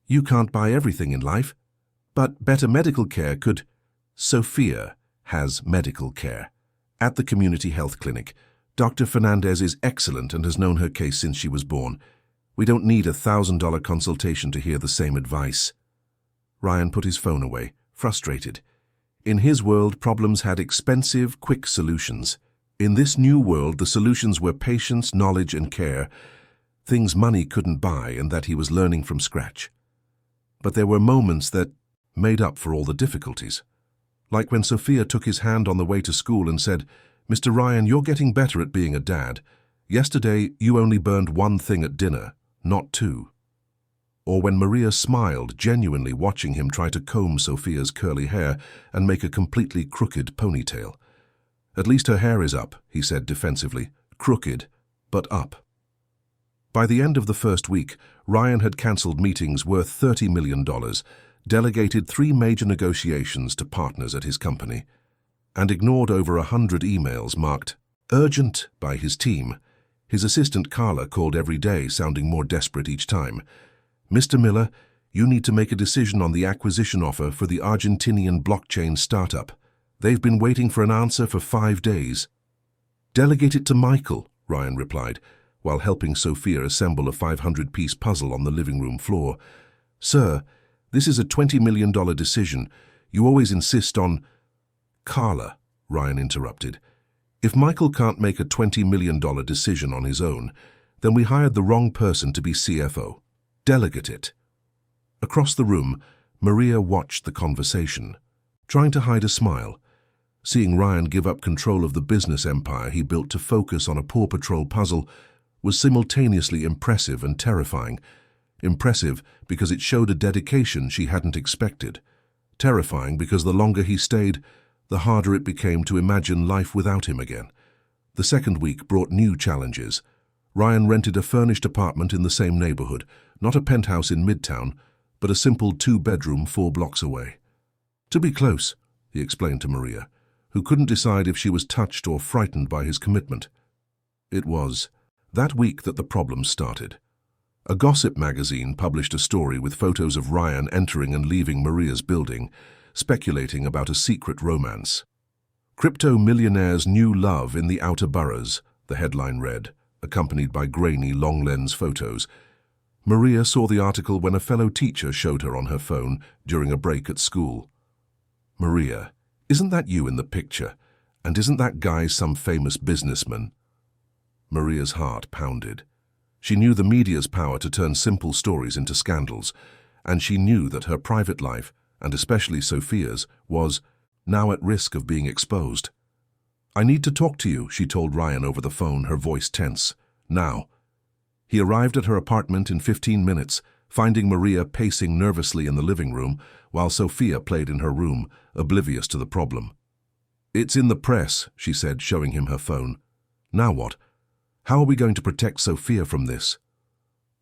"You can't buy everything in life, but better medical care could." Sophia has medical care. At the community health clinic, Dr. Fernandez is excellent and has known her case since she was born. We don't need a $1,000 consultation to hear the same advice. Ryan put his phone away, frustrated. In his world, problems had expensive, quick solutions. In this new world, the solutions were patience, knowledge, and care, things money couldn't buy and that he was learning from scratch. But there were moments that made up for all the difficulties. Like when Sophia took his hand on the way to school and said, "Mr. Ryan, you're getting better at being a dad. Yesterday, you only burned 1 thing at dinner, not 2. Or when Maria smiled, genuinely watching him try to comb Sophia's curly hair and make a completely crooked ponytail. "At least her hair is up," he said defensively. "Crooked, but up." By the end of the first week, Ryan had cancelled meetings worth $30 million, delegated 3 major negotiations to partners at his company, and ignored over 100 emails marked urgent by his team. His assistant Carla called every day, sounding more desperate each time. "Mr. Miller, you need to make a decision on the acquisition offer for the Argentinian blockchain startup. They've been waiting for an answer for 5 days." "Delegate it to Michael," Ryan replied, while helping Sophia assemble a 500-piece puzzle on the living room floor. "Sir, this is a $20 million decision. You always insist on—" "Carla," Ryan interrupted. "If Michael can't make a $20 million decision on his own, then we hired the wrong person to be CFO. Delegate it." Across the room, Maria watched the conversation, trying to hide a smile. Seeing Ryan give up control of the business empire he built to focus on a Paw Patrol puzzle was simultaneously impressive and terrifying. Impressive because it showed a dedication she hadn't expected. Terrifying because the longer he stayed, the harder it became to imagine life without him again. The second week brought new challenges. Ryan rented a furnished apartment in the same neighborhood, not a penthouse in Midtown, but a simple 2-bedroom 4 blocks away. To be close, he explained to Maria, who couldn't decide if she was touched or frightened by his commitment. It was that week that the problem started. A gossip magazine published a story with photos of Ryan entering and leaving Maria's building, speculating about a secret romance. "Crypto millionaire's new love in the outer boroughs," the headline read, accompanied by grainy, long-lens photos. Maria saw the article when a fellow teacher showed her on her phone during a break at school. "Maria, isn't that you in the picture? And isn't that guy some famous businessman?" Maria's heart pounded. She knew the media's power to turn simple stories into scandals, and she knew that her private life, and especially Sophia's, was now at risk of being exposed. "I need to talk to you," she told Ryan over the phone, her voice tense. "Now." He arrived at her apartment in 15 minutes, finding Maria pacing nervously in the living room, while Sophia played in her room, oblivious to the problem. "It's in the press," she said, showing him her phone. "Now what? How are we going to protect Sophia from this?"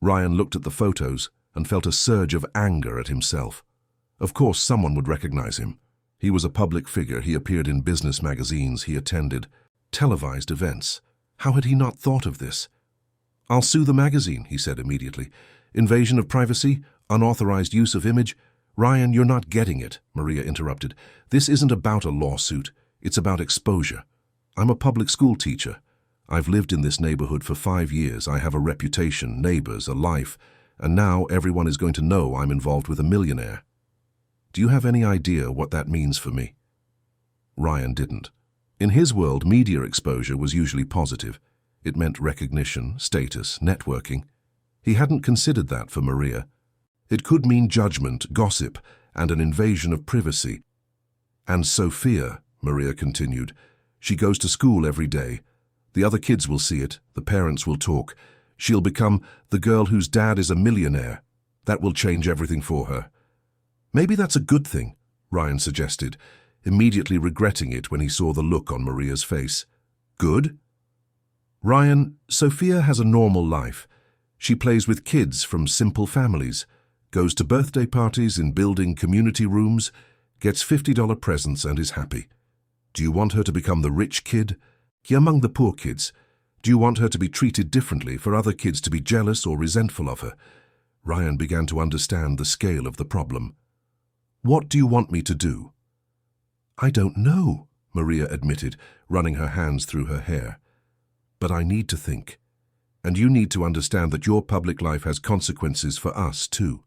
Ryan looked at the photos and felt a surge of anger at himself. Of course someone would recognize him. He was a public figure. He appeared in business magazines. He attended televised events. How had he not thought of this? "I'll sue the magazine," he said immediately. "Invasion of privacy? Unauthorized use of image?" "Ryan, you're not getting it," Maria interrupted. "This isn't about a lawsuit. It's about exposure. I'm a public school teacher. I've lived in this neighborhood for 5 years. I have a reputation, neighbors, a life, and now everyone is going to know I'm involved with a millionaire. Do you have any idea what that means for me?" Ryan didn't. In his world, media exposure was usually positive. It meant recognition, status, networking. He hadn't considered that for Maria. It could mean judgment, gossip, and an invasion of privacy. "And Sophia," Maria continued, "she goes to school every day. The other kids will see it, the parents will talk. She'll become the girl whose dad is a millionaire. That will change everything for her." "Maybe that's a good thing," Ryan suggested, immediately regretting it when he saw the look on Maria's face. "Good?" "Ryan, Sophia has a normal life. She plays with kids from simple families, goes to birthday parties in building community rooms, gets $50 presents and is happy. Do you want her to become the rich kid? Among the poor kids? Do you want her to be treated differently, for other kids to be jealous or resentful of her?" Ryan began to understand the scale of the problem. "What do you want me to do?" "I don't know," Maria admitted, running her hands through her hair. "But I need to think. And you need to understand that your public life has consequences for us, too."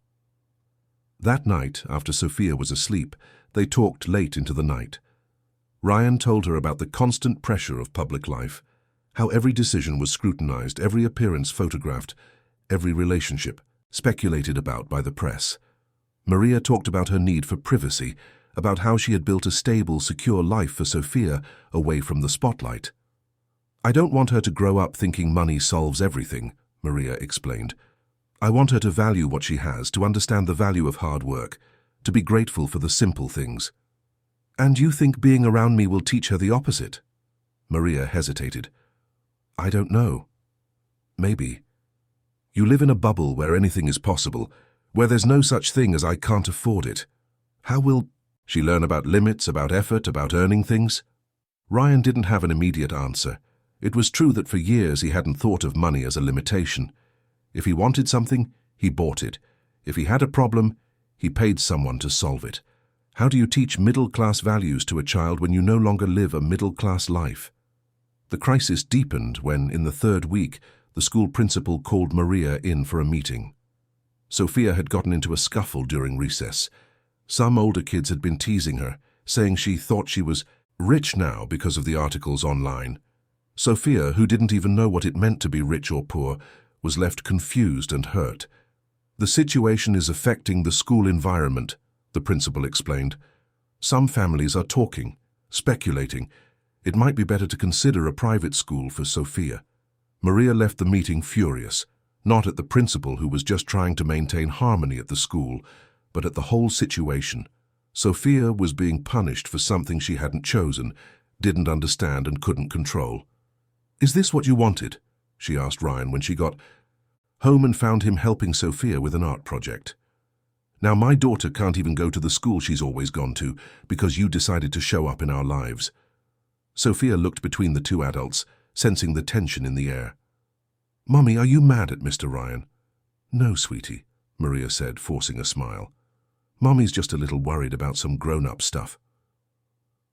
That night, after Sophia was asleep, they talked late into the night. Ryan told her about the constant pressure of public life, how every decision was scrutinized, every appearance photographed, every relationship speculated about by the press. Maria talked about her need for privacy, about how she had built a stable, secure life for Sophia away from the spotlight. "I don't want her to grow up thinking money solves everything," Maria explained. "I want her to value what she has, to understand the value of hard work, to be grateful for the simple things." "And you think being around me will teach her the opposite?" Maria hesitated. "I don't know. Maybe. You live in a bubble where anything is possible, where there's no such thing as I can't afford it. How will she learn about limits, about effort, about earning things?" Ryan didn't have an immediate answer. It was true that for years he hadn't thought of money as a limitation. If he wanted something, he bought it. If he had a problem, he paid someone to solve it. How do you teach middle-class values to a child when you no longer live a middle-class life? The crisis deepened when, in the 3rd week, the school principal called Maria in for a meeting. Sophia had gotten into a scuffle during recess. Some older kids had been teasing her, saying she thought she was rich now because of the articles online. Sophia, who didn't even know what it meant to be rich or poor, was left confused and hurt. "The situation is affecting the school environment," the principal explained. "Some families are talking. speculating. It might be better to consider a private school for Sophia. Maria left the meeting furious, not at the principal who was just trying to maintain harmony at the school, but at the whole situation. Sophia was being punished for something she hadn't chosen, didn't understand and couldn't control. "Is this what you wanted?" she asked Ryan when she got home and found him helping Sophia with an art project. "Now my daughter can't even go to the school she's always gone to because you decided to show up in our lives." Sophia looked between the two adults, sensing the tension in the air. "Mummy, are you mad at Mr. Ryan?" "No, sweetie," Maria said, forcing a smile. "Mummy's just a little worried about some grown-up stuff."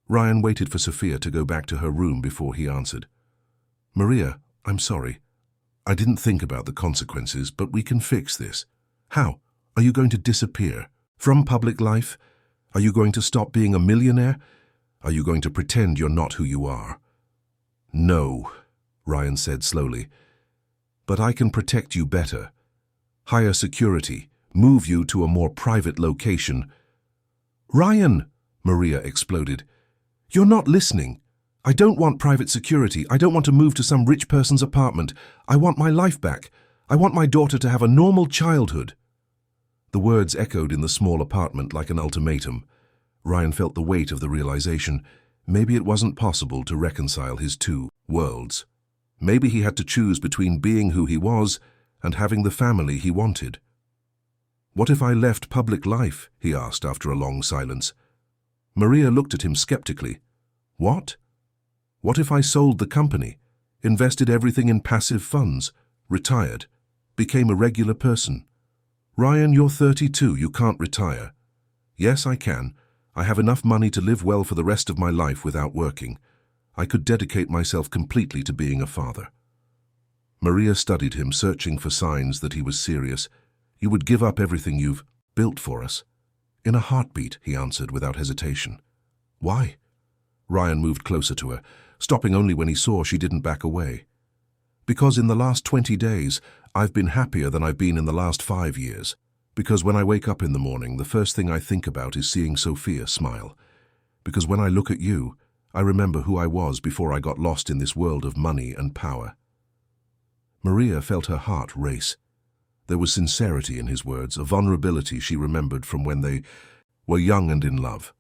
Ryan waited for Sophia to go back to her room before he answered. "Maria, I'm sorry. I didn't think about the consequences, but we can fix this." "How? Are you going to disappear from public life? Are you going to stop being a millionaire? Are you going to pretend you're not who you are?" "No," Ryan said slowly. "But I can protect you better. Higher security, move you to a more private location." "Ryan!" Maria exploded. "You're not listening. I don't want private security. I don't want to move to some rich person's apartment. I want my life back. I want my daughter to have a normal childhood." The words echoed in the small apartment like an ultimatum. Ryan felt the weight of the realization. Maybe it wasn't possible to reconcile his two worlds. Maybe he had to choose between being who he was and having the family he wanted. "What if I left public life?" he asked after a long silence. Maria looked at him skeptically. "What? What if I sold the company, invested everything in passive funds, retired, became a regular person?" "Ryan, you're 32, you can't retire." "Yes, I can. I have enough money to live well for the rest of my life without working. I could dedicate myself completely to being a father." Maria studied him, searching for signs that he was serious. "You would give up everything you've built for us?" "In a heartbeat," he answered without hesitation. "Why?" Ryan moved closer to her, stopping only when he saw she didn't back away. "Because in the last 20 days, I've been happier than I've been in the last 5 years. Because when I wake up in the morning, the first thing I think about is seeing Sophia smile. Because when I look at you, I remember who I was before I got lost in this world of money and power." Maria felt her heart race. There was sincerity in his words, a vulnerability she remembered from when they were young and in love.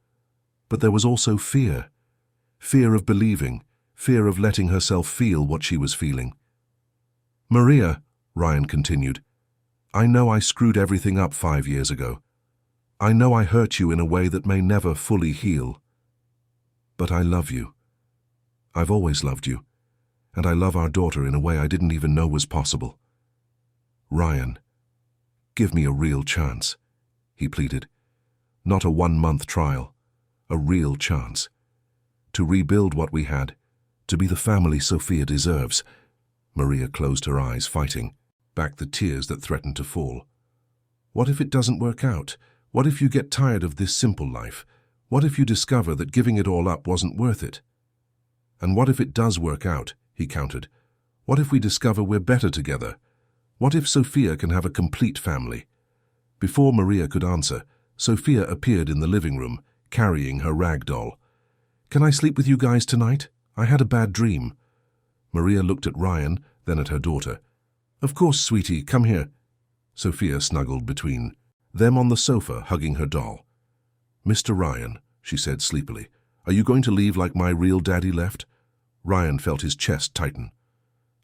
But there was also fear. Fear of believing, fear of letting herself feel what she was feeling. "Maria," Ryan continued, "I know I screwed everything up 5 years ago. I know I hurt you in a way that may never fully heal. But I love you. I've always loved you, and I love our daughter in a way I didn't even know was possible. Ryan, give me a real chance," he pleaded. "Not a 1-month trial, a real chance. To rebuild what we had, to be the family Sophia deserves." Maria closed her eyes, fighting back the tears that threatened to fall. "What if it doesn't work out? What if you get tired of this simple life? What if you discover that giving it all up wasn't worth it? And what if it does work out?" he countered. "What if we discover we're better together? What if Sophia can have a complete family?" Before Maria could answer, Sophia appeared in the living room, carrying her rag doll. "Can I sleep with you guys tonight? I had a bad dream." Maria looked at Ryan, then at her daughter. "Of course, sweetie, come here." Sophia snuggled between them on the sofa, hugging her doll. "Mr. Ryan," she said sleepily, "are you going to leave like my real daddy left?" Ryan felt his chest tighten.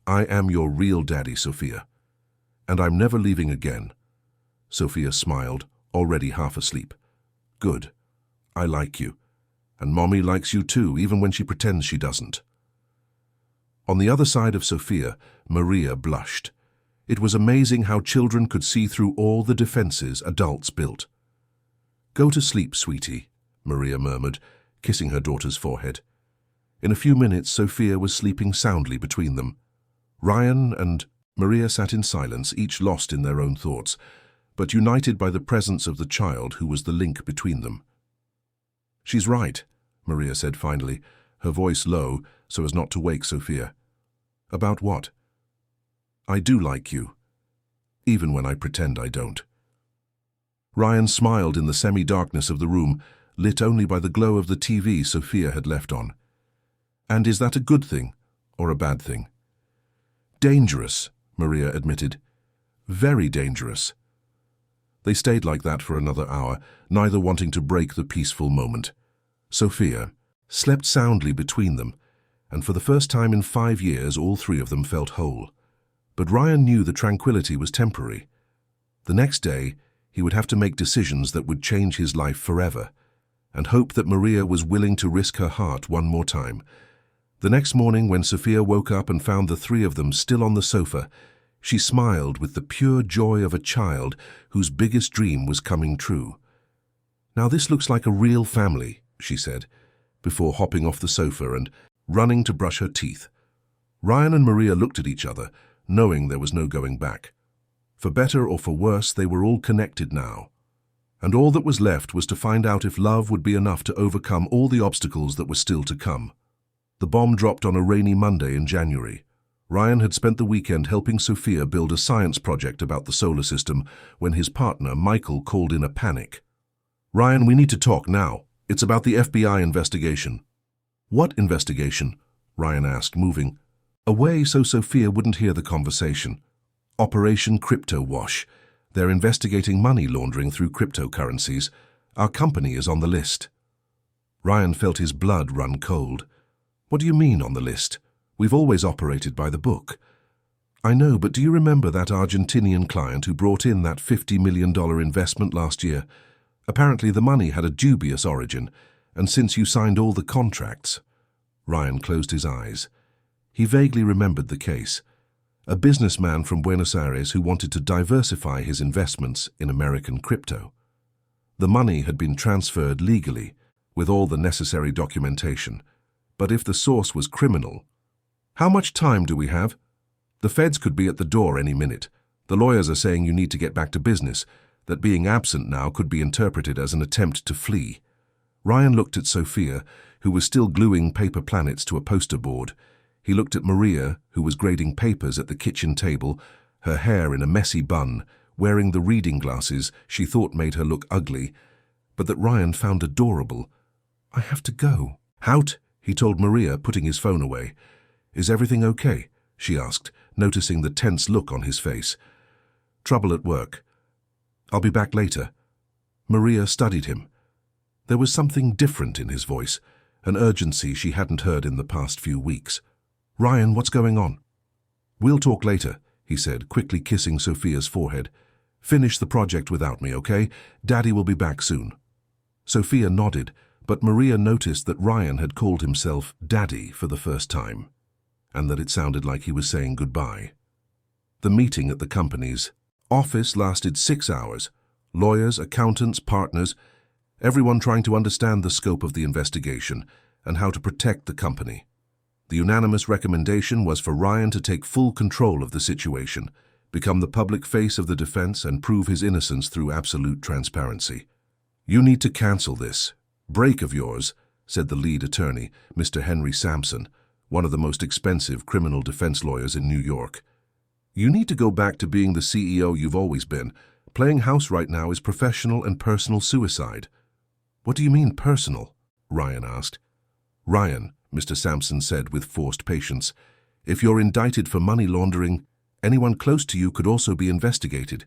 "I am your real daddy, Sophia. And I'm never leaving again." Sophia smiled, already half asleep. "Good. I like you. And Mommy likes you too, even when she pretends she doesn't." On the other side of Sophia, Maria blushed. It was amazing how children could see through all the defenses adults built. "Go to sleep, sweetie," Maria murmured, kissing her daughter's forehead. In a few minutes, Sophia was sleeping soundly between them. Ryan and Maria sat in silence, each lost in their own thoughts, but united by the presence of the child who was the link between them. "She's right," Maria said finally, her voice low so as not to wake Sophia. "About what?" "I do like you, even when I pretend I don't." Ryan smiled in the semi-darkness of the room, lit only by the glow of the TV Sophia had left on. And is that a good thing or a bad thing? Dangerous, Maria admitted. Very dangerous. They stayed like that for another hour, neither wanting to break the peaceful moment. Sophia slept soundly between them, and for the first time in 5 years all three of them felt whole. But Ryan knew the tranquility was temporary. The next day, he would have to make decisions that would change his life forever, and hope that Maria was willing to risk her heart one more time. The next morning, when Sophia woke up and found the three of them still on the sofa, she smiled with the pure joy of a child whose biggest dream was coming true. "Now this looks like a real family," she said, before hopping off the sofa and running to brush her teeth. Ryan and Maria looked at each other, knowing there was no going back. For better or for worse, they were all connected now. And all that was left was to find out if love would be enough to overcome all the obstacles that were still to come. The bomb dropped on a rainy Monday in January. Ryan had spent the weekend helping Sophia build a science project about the solar system when his partner, Michael, called in a panic. "Ryan, we need to talk now. It's about the FBI investigation." "What investigation?" Ryan asked, moving away so Sophia wouldn't hear the conversation. "Operation Crypto Wash. They're investigating money laundering through cryptocurrencies. Our company is on the list." Ryan felt his blood run cold. "What do you mean on the list? We've always operated by the book." "I know, but do you remember that Argentinian client who brought in that $50 million investment last year? Apparently the money had a dubious origin, and since you signed all the contracts—" Ryan closed his eyes. He vaguely remembered the case. A businessman from Buenos Aires who wanted to diversify his investments in American crypto. The money had been transferred legally, with all the necessary documentation. But if the source was criminal— "How much time do we have?" "The feds could be at the door any minute. The lawyers are saying you need to get back to business, that being absent now could be interpreted as an attempt to flee." Ryan looked at Sophia, who was still gluing paper planets to a poster board. He looked at Maria, who was grading papers at the kitchen table, her hair in a messy bun, wearing the reading glasses she thought made her look ugly, but that Ryan found adorable. "I have to go." "Hout," he told Maria, putting his phone away. "Is everything okay?" she asked, noticing the tense look on his face. "Trouble at work. I'll be back later." Maria studied him. There was something different in his voice, an urgency she hadn't heard in the past few weeks. "Ryan, what's going on?" "We'll talk later," he said, quickly kissing Sophia's forehead. "Finish the project without me, okay? Daddy will be back soon." Sophia nodded, but Maria noticed that Ryan had called himself Daddy for the first time, and that it sounded like he was saying goodbye. The meeting at the company's office lasted 6 hours. Lawyers, accountants, partners, everyone trying to understand the scope of the investigation and how to protect the company. The unanimous recommendation was for Ryan to take full control of the situation, become the public face of the defense, and prove his innocence through absolute transparency. "You need to cancel this break of yours," said the lead attorney, Mr. Henry Sampson, one of the most expensive criminal defense lawyers in New York. "You need to go back to being the CEO you've always been. Playing house right now is professional and personal suicide." "What do you mean personal?" Ryan asked. "Ryan," Mr. Sampson said with forced patience, "if you're indicted for money laundering, anyone close to you could also be investigated.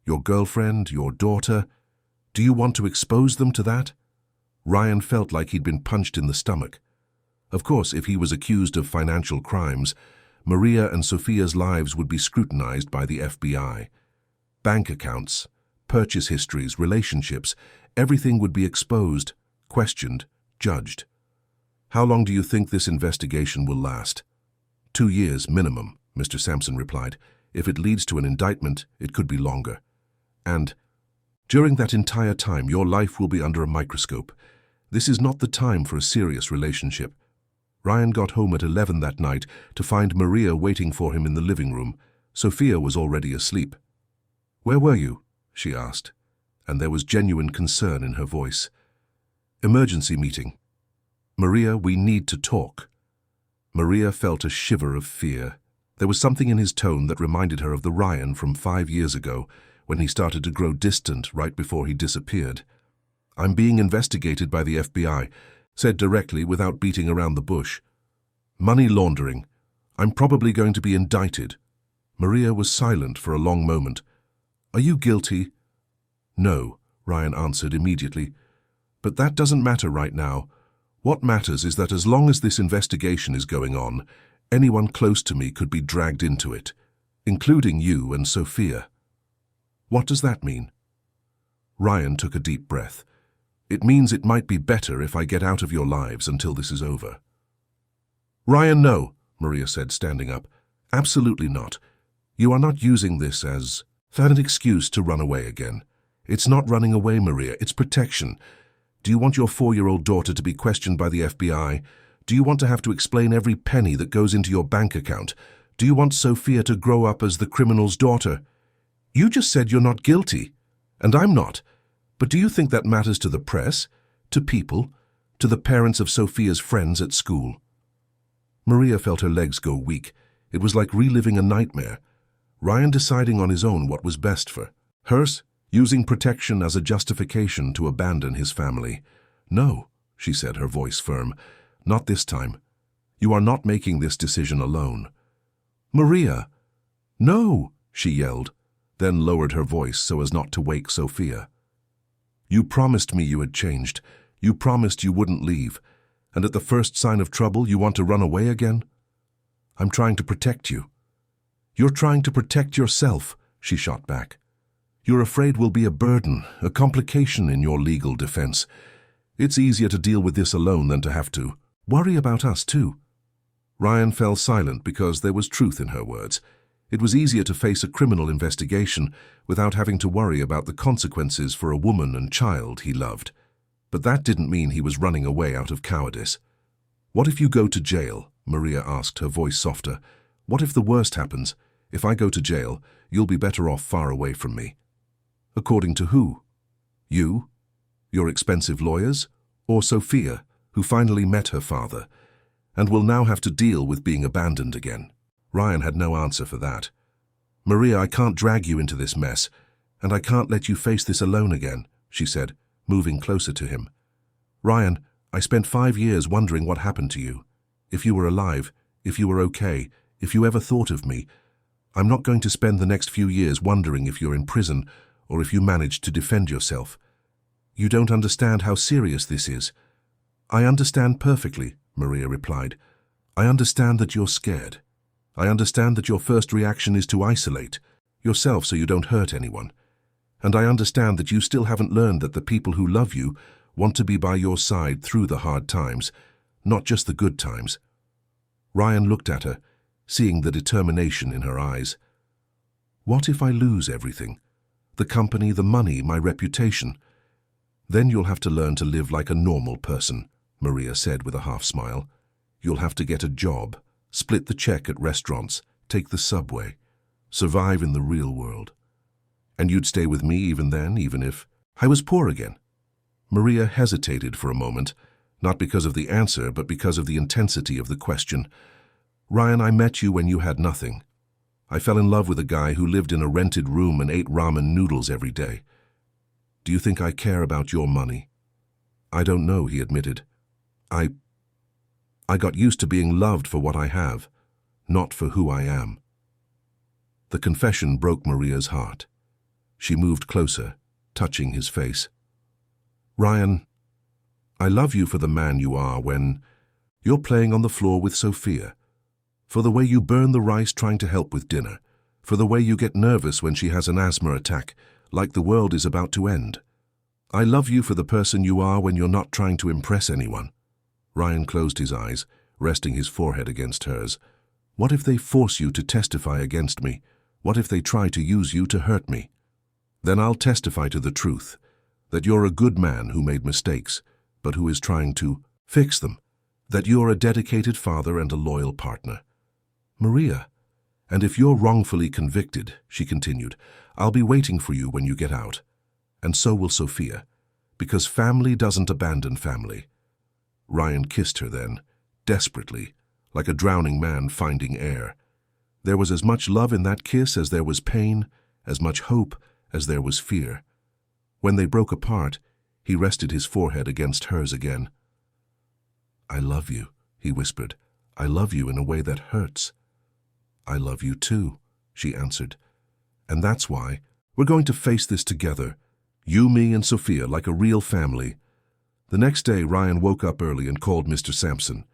Your girlfriend, your daughter. Do you want to expose them to that?" Ryan felt like he'd been punched in the stomach. Of course, if he was accused of financial crimes, Maria and Sophia's lives would be scrutinized by the FBI. Bank accounts, purchase histories, relationships, everything would be exposed, questioned, judged. "How long do you think this investigation will last?" 2 years minimum, Mr. Sampson replied. "If it leads to an indictment, it could be longer. And during that entire time, your life will be under a microscope. This is not the time for a serious relationship." Ryan got home at 11 that night to find Maria waiting for him in the living room. Sophia was already asleep. "Where were you?" she asked, and there was genuine concern in her voice. "Emergency meeting." "Maria, we need to talk." Maria felt a shiver of fear. There was something in his tone that reminded her of the Ryan from 5 years ago, when he started to grow distant right before he disappeared. I'm being investigated by the FBI, said directly without beating around the bush. Money laundering. I'm probably going to be indicted. Maria was silent for a long moment. Are you guilty? No, Ryan answered immediately. But that doesn't matter right now. What matters is that as long as this investigation is going on, anyone close to me could be dragged into it, including you and Sophia. What does that mean? Ryan took a deep breath. It means it might be better if I get out of your lives until this is over. Ryan, no, Maria said, standing up. Absolutely not. You are not using this as an excuse to run away again. It's not running away, Maria. It's protection. Do you want your 4-year-old daughter to be questioned by the FBI? Do you want to have to explain every penny that goes into your bank account? Do you want Sophia to grow up as the criminal's daughter? You just said you're not guilty, and I'm not. But do you think that matters to the press, to people, to the parents of Sophia's friends at school? Maria felt her legs go weak. It was like reliving a nightmare. Ryan deciding on his own what was best for her, using protection as a justification to abandon his family. No, she said, her voice firm. Not this time. You are not making this decision alone. Maria! No, she yelled, then lowered her voice so as not to wake Sophia. You promised me you had changed. You promised you wouldn't leave. And at the first sign of trouble, you want to run away again? I'm trying to protect you. You're trying to protect yourself, she shot back. You're afraid we'll be a burden, a complication in your legal defense. It's easier to deal with this alone than to have to worry about us too. Ryan fell silent because there was truth in her words. It was easier to face a criminal investigation without having to worry about the consequences for a woman and child he loved. But that didn't mean he was running away out of cowardice. What if you go to jail? Maria asked, her voice softer. What if the worst happens? If I go to jail, you'll be better off far away from me. According to who? You? Your expensive lawyers? Or Sophia, who finally met her father, and will now have to deal with being abandoned again? Ryan had no answer for that. Maria, I can't drag you into this mess, and I can't let you face this alone again, she said, moving closer to him. Ryan, I spent 5 years wondering what happened to you. If you were alive, if you were okay, if you ever thought of me. I'm not going to spend the next few years wondering if you're in prison or if you managed to defend yourself. You don't understand how serious this is. I understand perfectly, Maria replied. I understand that you're scared. I understand that your first reaction is to isolate yourself so you don't hurt anyone. And I understand that you still haven't learned that the people who love you want to be by your side through the hard times, not just the good times. Ryan looked at her, seeing the determination in her eyes. What if I lose everything? The company, the money, my reputation? Then you'll have to learn to live like a normal person, Maria said with a half smile. You'll have to get a job, split the check at restaurants, take the subway, survive in the real world. And you'd stay with me even then, even if I was poor again? Maria hesitated for a moment, not because of the answer, but because of the intensity of the question. Ryan, I met you when you had nothing. I fell in love with a guy who lived in a rented room and ate ramen noodles every day. Do you think I care about your money? I don't know, he admitted. I got used to being loved for what I have, not for who I am. The confession broke Maria's heart. She moved closer, touching his face. Ryan, I love you for the man you are when you're playing on the floor with Sophia, for the way you burn the rice trying to help with dinner, for the way you get nervous when she has an asthma attack, like the world is about to end. I love you for the person you are when you're not trying to impress anyone. Ryan closed his eyes, resting his forehead against hers. What if they force you to testify against me? What if they try to use you to hurt me? Then I'll testify to the truth, that you're a good man who made mistakes, but who is trying to fix them, that you're a dedicated father and a loyal partner. Maria, and if you're wrongfully convicted, she continued, I'll be waiting for you when you get out. And so will Sophia, because family doesn't abandon family. Ryan kissed her then, desperately, like a drowning man finding air. There was as much love in that kiss as there was pain, as much hope as there was fear. When they broke apart, He rested his forehead against hers again. "I love you," he whispered. "I love you in a way that hurts." "I love you too," she answered. "And that's why we're going to face this together. You, me, and Sophia, like a real family." The next day, Ryan woke up early and called Mr. Sampson.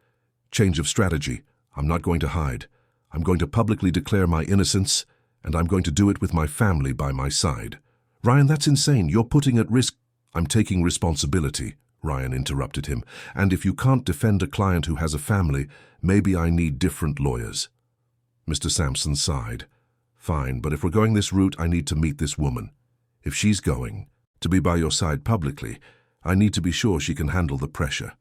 "Change of strategy. I'm not going to hide. I'm going to publicly declare my innocence, and I'm going to do it with my family by my side." "Ryan, that's insane. You're putting at risk—" "I'm taking responsibility," Ryan interrupted him. "And if you can't defend a client who has a family, maybe I need different lawyers." Mr. Sampson sighed. "Fine, but if we're going this route, I need to meet this woman. If she's going to be by your side publicly, I need to be sure she can handle the pressure."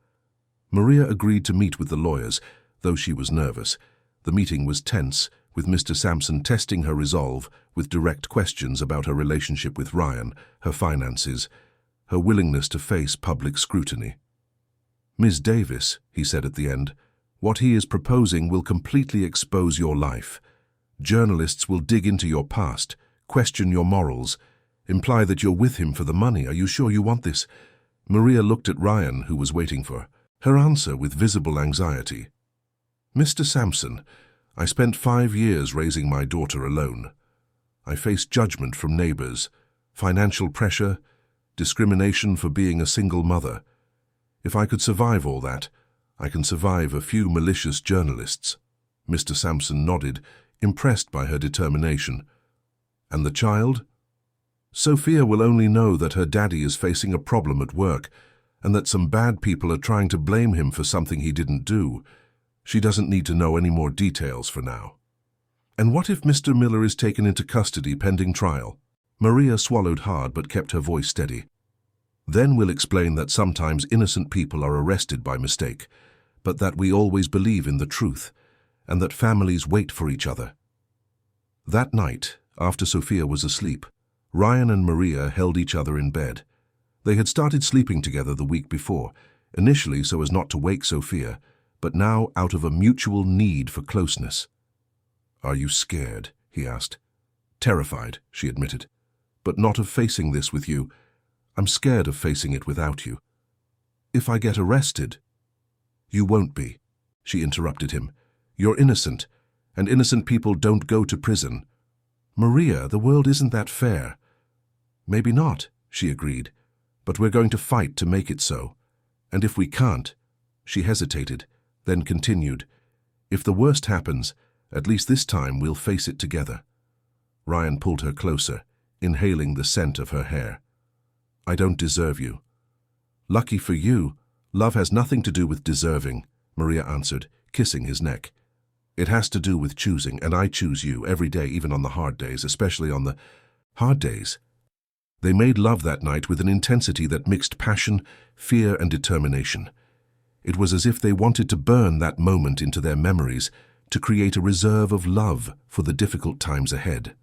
Maria agreed to meet with the lawyers, though she was nervous. The meeting was tense, with Mr. Sampson testing her resolve with direct questions about her relationship with Ryan, her finances, her willingness to face public scrutiny. "Ms. Davis," he said at the end, "what he is proposing will completely expose your life. Journalists will dig into your past, question your morals, imply that you're with him for the money. Are you sure you want this?" Maria looked at Ryan, who was waiting for her answer with visible anxiety. "Mr. Sampson, I spent 5 years raising my daughter alone. I faced judgment from neighbors, financial pressure, discrimination for being a single mother. If I could survive all that, I can survive a few malicious journalists." Mr. Sampson nodded, impressed by her determination. "And the child?" "Sophia will only know that her daddy is facing a problem at work, and that some bad people are trying to blame him for something he didn't do. She doesn't need to know any more details for now." "And what if Mr. Miller is taken into custody pending trial?" Maria swallowed hard but kept her voice steady. "Then we'll explain that sometimes innocent people are arrested by mistake, but that we always believe in the truth, and that families wait for each other." That night, after Sophia was asleep, Ryan and Maria held each other in bed. They had started sleeping together the week before, initially so as not to wake Sophia, but now out of a mutual need for closeness. "Are you scared?" he asked. "Terrified," she admitted. "But not of facing this with you. I'm scared of facing it without you." "If I get arrested—" "You won't be," she interrupted him. "You're innocent, and innocent people don't go to prison." "Maria, the world isn't that fair." "Maybe not," she agreed, "but we're going to fight to make it so. And if we can't—" She hesitated, then continued, "If the worst happens, at least this time we'll face it together." Ryan pulled her closer, inhaling the scent of her hair. "I don't deserve you." "Lucky for you, love has nothing to do with deserving," Maria answered, kissing his neck. "It has to do with choosing, and I choose you every day, even on the hard days, especially on the hard days." They made love that night with an intensity that mixed passion, fear, and determination. It was as if they wanted to burn that moment into their memories, to create a reserve of love for the difficult times ahead.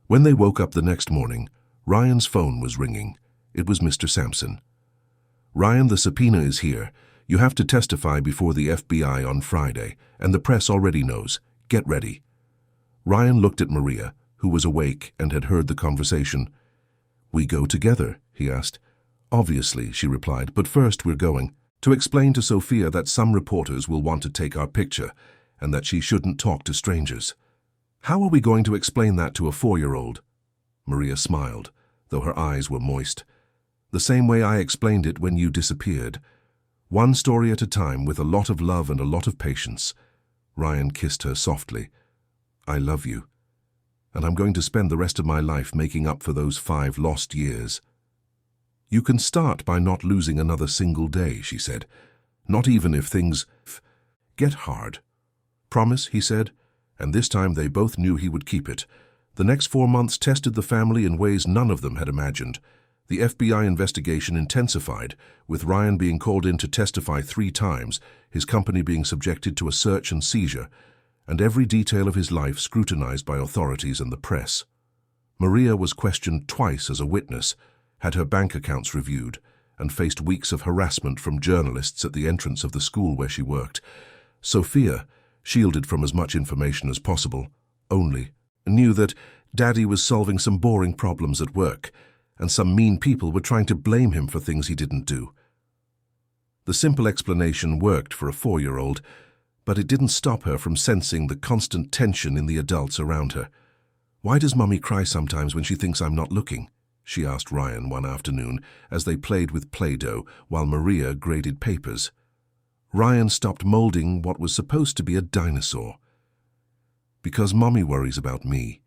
When they woke up the next morning, Ryan's phone was ringing. It was Mr. Sampson. "Ryan, the subpoena is here. You have to testify before the FBI on Friday, and the press already knows. Get ready." Ryan looked at Maria, who was awake and had heard the conversation. "We go together?" he asked. "Obviously," she replied, "but first we're going to explain to Sophia that some reporters will want to take our picture and that she shouldn't talk to strangers." "How are we going to explain that to a 4-year-old? Maria smiled, though her eyes were moist. "The same way I explained it when you disappeared. One story at a time, with a lot of love and a lot of patience." Ryan kissed her softly. "I love you, and I'm going to spend the rest of my life making up for those 5 lost years." "You can start by not losing another single day," she said. "Not even if things get hard." "Promise," he said, and this time they both knew he would keep it. The next 4 months tested the family in ways none of them had imagined. The FBI investigation intensified, with Ryan being called in to testify 3 times, his company being subjected to a search and seizure, and every detail of his life scrutinized by authorities and the press. Maria was questioned twice as a witness, had her bank accounts reviewed, and faced weeks of harassment from journalists at the entrance of the school where she worked. Sophia, shielded from as much information as possible, only knew that Daddy was solving some boring problems at work, and some mean people were trying to blame him for things he didn't do. The simple explanation worked for a 4-year-old, but it didn't stop her from sensing the constant tension in the adults around her. "Why does Mummy cry sometimes when she thinks I'm not looking?" she asked Ryan one afternoon as they played with Play-Doh while Maria graded papers. Ryan stopped molding what was supposed to be a dinosaur. "Because Mummy worries about me.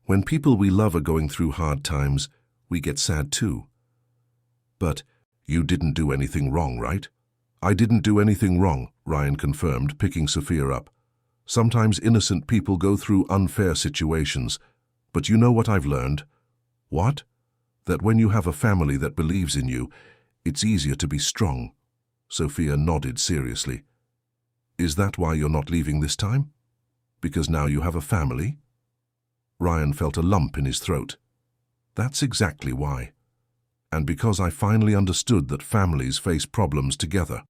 When people we love are going through hard times, we get sad too." "But you didn't do anything wrong, right?" "I didn't do anything wrong," Ryan confirmed, picking Sophia up. "Sometimes innocent people go through unfair situations. But you know what I've learned?" "What?" "That when you have a family that believes in you, it's easier to be strong." Sophia nodded seriously. "Is that why you're not leaving this time? Because now you have a family?" Ryan felt a lump in his throat. "That's exactly why. And because I finally understood that families face problems together."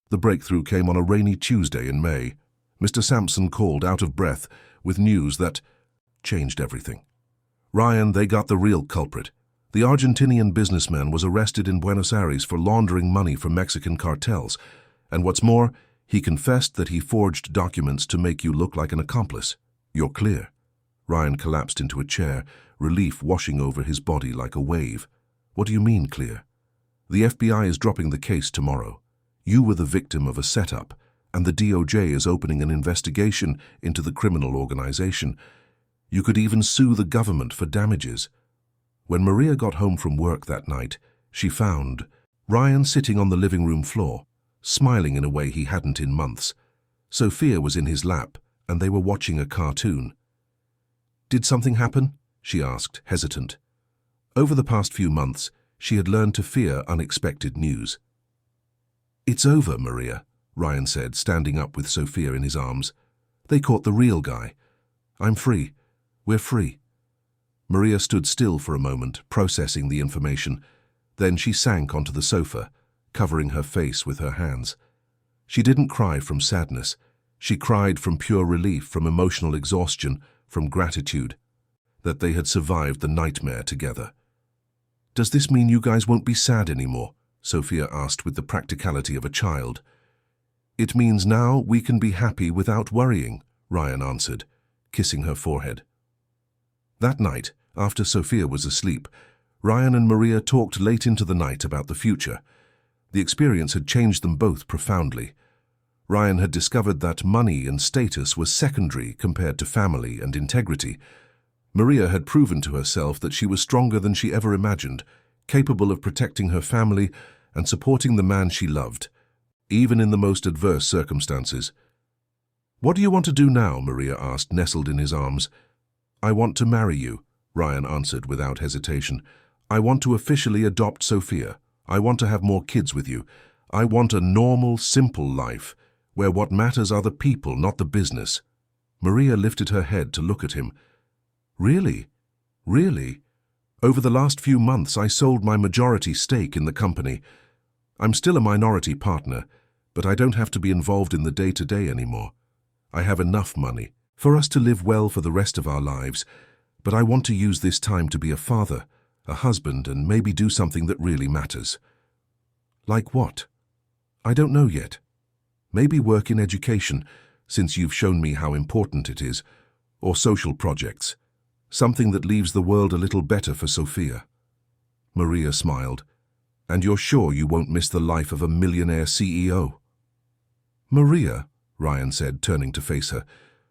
The breakthrough came on a rainy Tuesday in May. Mr. Sampson called out of breath with news that changed everything. "Ryan, they got the real culprit. The Argentinian businessman was arrested in Buenos Aires for laundering money for Mexican cartels. And what's more, he confessed that he forged documents to make you look like an accomplice. You're clear." Ryan collapsed into a chair, relief washing over his body like a wave. "What do you mean, clear?" "The FBI is dropping the case tomorrow. You were the victim of a setup, and the DOJ is opening an investigation into the criminal organization. You could even sue the government for damages." When Maria got home from work that night, she found Ryan sitting on the living room floor, smiling in a way he hadn't in months. Sophia was in his lap, and they were watching a cartoon. "Did something happen?" she asked, hesitant. Over the past few months, she had learned to fear unexpected news. "It's over, Maria," Ryan said, standing up with Sophia in his arms. "They caught the real guy. I'm free. We're free." Maria stood still for a moment, processing the information. Then she sank onto the sofa, covering her face with her hands. She didn't cry from sadness. She cried from pure relief, from emotional exhaustion, from gratitude that they had survived the nightmare together. "Does this mean you guys won't be sad anymore?" Sophia asked with the practicality of a child. "It means now we can be happy without worrying," Ryan answered, kissing her forehead. That night, after Sophia was asleep, Ryan and Maria talked late into the night about the future. The experience had changed them both profoundly. Ryan had discovered that money and status were secondary compared to family and integrity. Maria had proven to herself that she was stronger than she ever imagined, capable of protecting her family and supporting the man she loved, even in the most adverse circumstances. "What do you want to do now?" Maria asked, nestled in his arms. "I want to marry you," Ryan answered without hesitation. "I want to officially adopt Sophia. I want to have more kids with you. I want a normal, simple life, where what matters are the people, not the business." Maria lifted her head to look at him. "Really? Really? Over the last few months, I sold my majority stake in the company. I'm still a minority partner, but I don't have to be involved in the day-to-day anymore. I have enough money for us to live well for the rest of our lives, but I want to use this time to be a father, a husband, and maybe do something that really matters." "Like what?" "I don't know yet. Maybe work in education, since you've shown me how important it is, or social projects. Something that leaves the world a little better for Sophia." Maria smiled. "And you're sure you won't miss the life of a millionaire CEO?" "Maria," Ryan said, turning to face her,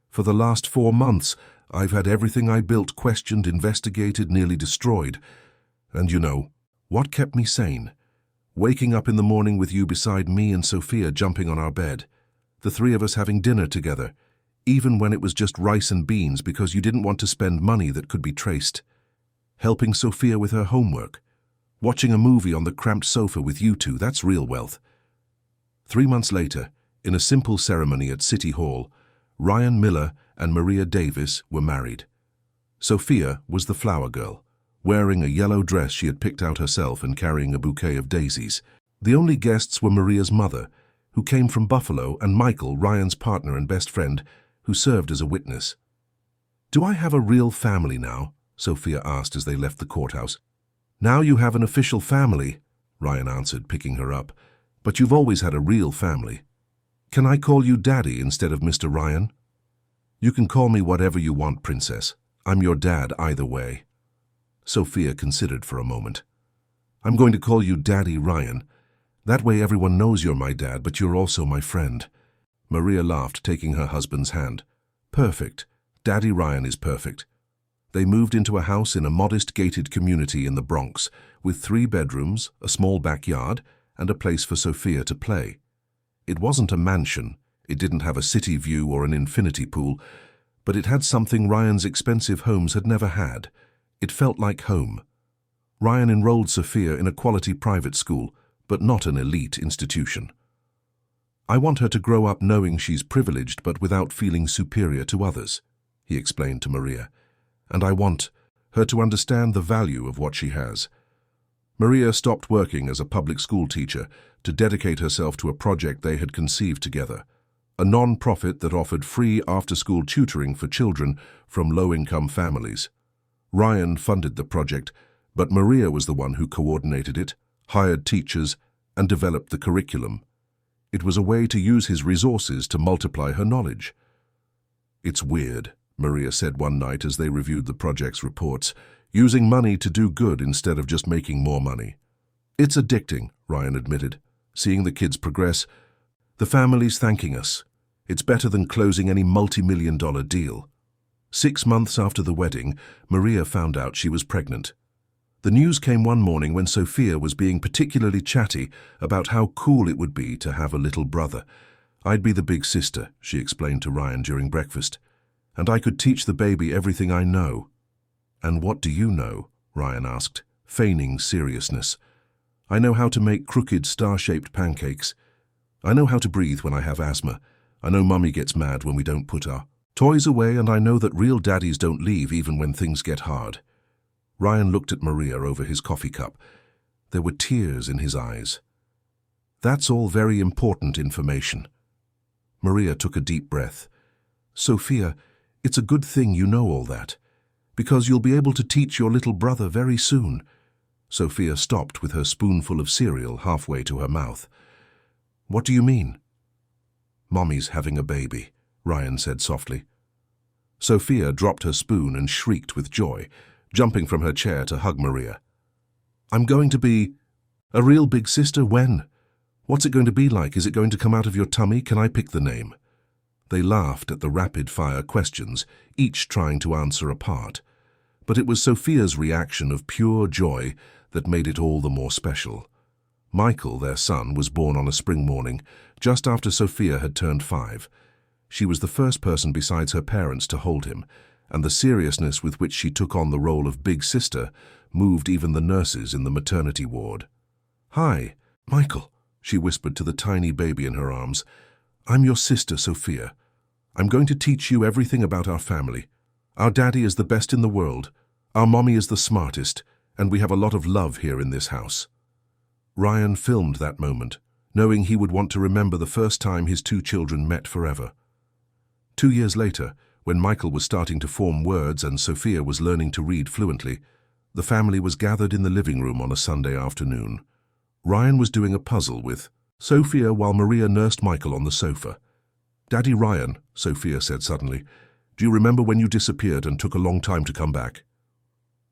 "for the last 4 months, I've had everything I built questioned, investigated, nearly destroyed. And you know, what kept me sane? Waking up in the morning with you beside me and Sophia jumping on our bed. The 3 of us having dinner together, even when it was just rice and beans because you didn't want to spend money that could be traced. Helping Sophia with her homework. Watching a movie on the cramped sofa with you two, that's real wealth." 3 months later, in a simple ceremony at City Hall, Ryan Miller and Maria Davis were married. Sophia was the flower girl, wearing a yellow dress she had picked out herself and carrying a bouquet of daisies. The only guests were Maria's mother, who came from Buffalo, and Michael, Ryan's partner and best friend, who served as a witness. "Do I have a real family now?" Sophia asked as they left the courthouse. Now you have an official family, Ryan answered, picking her up. But you've always had a real family. Can I call you Daddy instead of Mr. Ryan? You can call me whatever you want, Princess. I'm your dad either way. Sophia considered for a moment. I'm going to call you Daddy Ryan. That way everyone knows you're my dad, but you're also my friend. Maria laughed, taking her husband's hand. Perfect. Daddy Ryan is perfect. They moved into a house in a modest gated community in the Bronx, with 3 bedrooms, a small backyard, and a place for Sophia to play. It wasn't a mansion, it didn't have a city view or an infinity pool, but it had something Ryan's expensive homes had never had. It felt like home. Ryan enrolled Sophia in a quality private school, but not an elite institution. I want her to grow up knowing she's privileged but without feeling superior to others, he explained to Maria. And I want her to understand the value of what she has. Maria stopped working as a public school teacher to dedicate herself to a project they had conceived together, a non-profit that offered free after-school tutoring for children from low-income families. Ryan funded the project, but Maria was the one who coordinated it, hired teachers, and developed the curriculum. It was a way to use his resources to multiply her knowledge. It's weird, Maria said one night as they reviewed the project's reports, using money to do good instead of just making more money. It's addicting, Ryan admitted, seeing the kids progress. The family's thanking us. It's better than closing any multi-million-dollar deal. 6 months after the wedding, Maria found out she was pregnant. The news came one morning when Sophia was being particularly chatty about how cool it would be to have a little brother. I'd be the big sister, she explained to Ryan during breakfast, and I could teach the baby everything I know. And what do you know? Ryan asked, feigning seriousness. I know how to make crooked, star-shaped pancakes. I know how to breathe when I have asthma. I know Mummy gets mad when we don't put our toys away, and I know that real daddies don't leave even when things get hard. Ryan looked at Maria over his coffee cup. There were tears in his eyes. That's all very important information. Maria took a deep breath. Sophia, it's a good thing you know all that, because you'll be able to teach your little brother very soon. Sophia stopped with her spoonful of cereal halfway to her mouth. What do you mean? Mommy's having a baby, Ryan said softly. Sophia dropped her spoon and shrieked with joy, jumping from her chair to hug Maria. I'm going to be a real big sister when? What's it going to be like? Is it going to come out of your tummy? Can I pick the name? They laughed at the rapid-fire questions, each trying to answer a part. But it was Sophia's reaction of pure joy that made it all the more special. Michael, their son, was born on a spring morning, just after Sophia had turned 5. She was the first person besides her parents to hold him, and the seriousness with which she took on the role of big sister moved even the nurses in the maternity ward. Hi, Michael, she whispered to the tiny baby in her arms. I'm your sister, Sophia. I'm going to teach you everything about our family. Our daddy is the best in the world. Our mommy is the smartest, and we have a lot of love here in this house. Ryan filmed that moment, knowing he would want to remember the first time his 2 children met forever. 2 years later, when Michael was starting to form words and Sophia was learning to read fluently, the family was gathered in the living room on a Sunday afternoon. Ryan was doing a puzzle with Sophia while Maria nursed Michael on the sofa. Daddy Ryan, Sophia said suddenly, do you remember when you disappeared and took a long time to come back?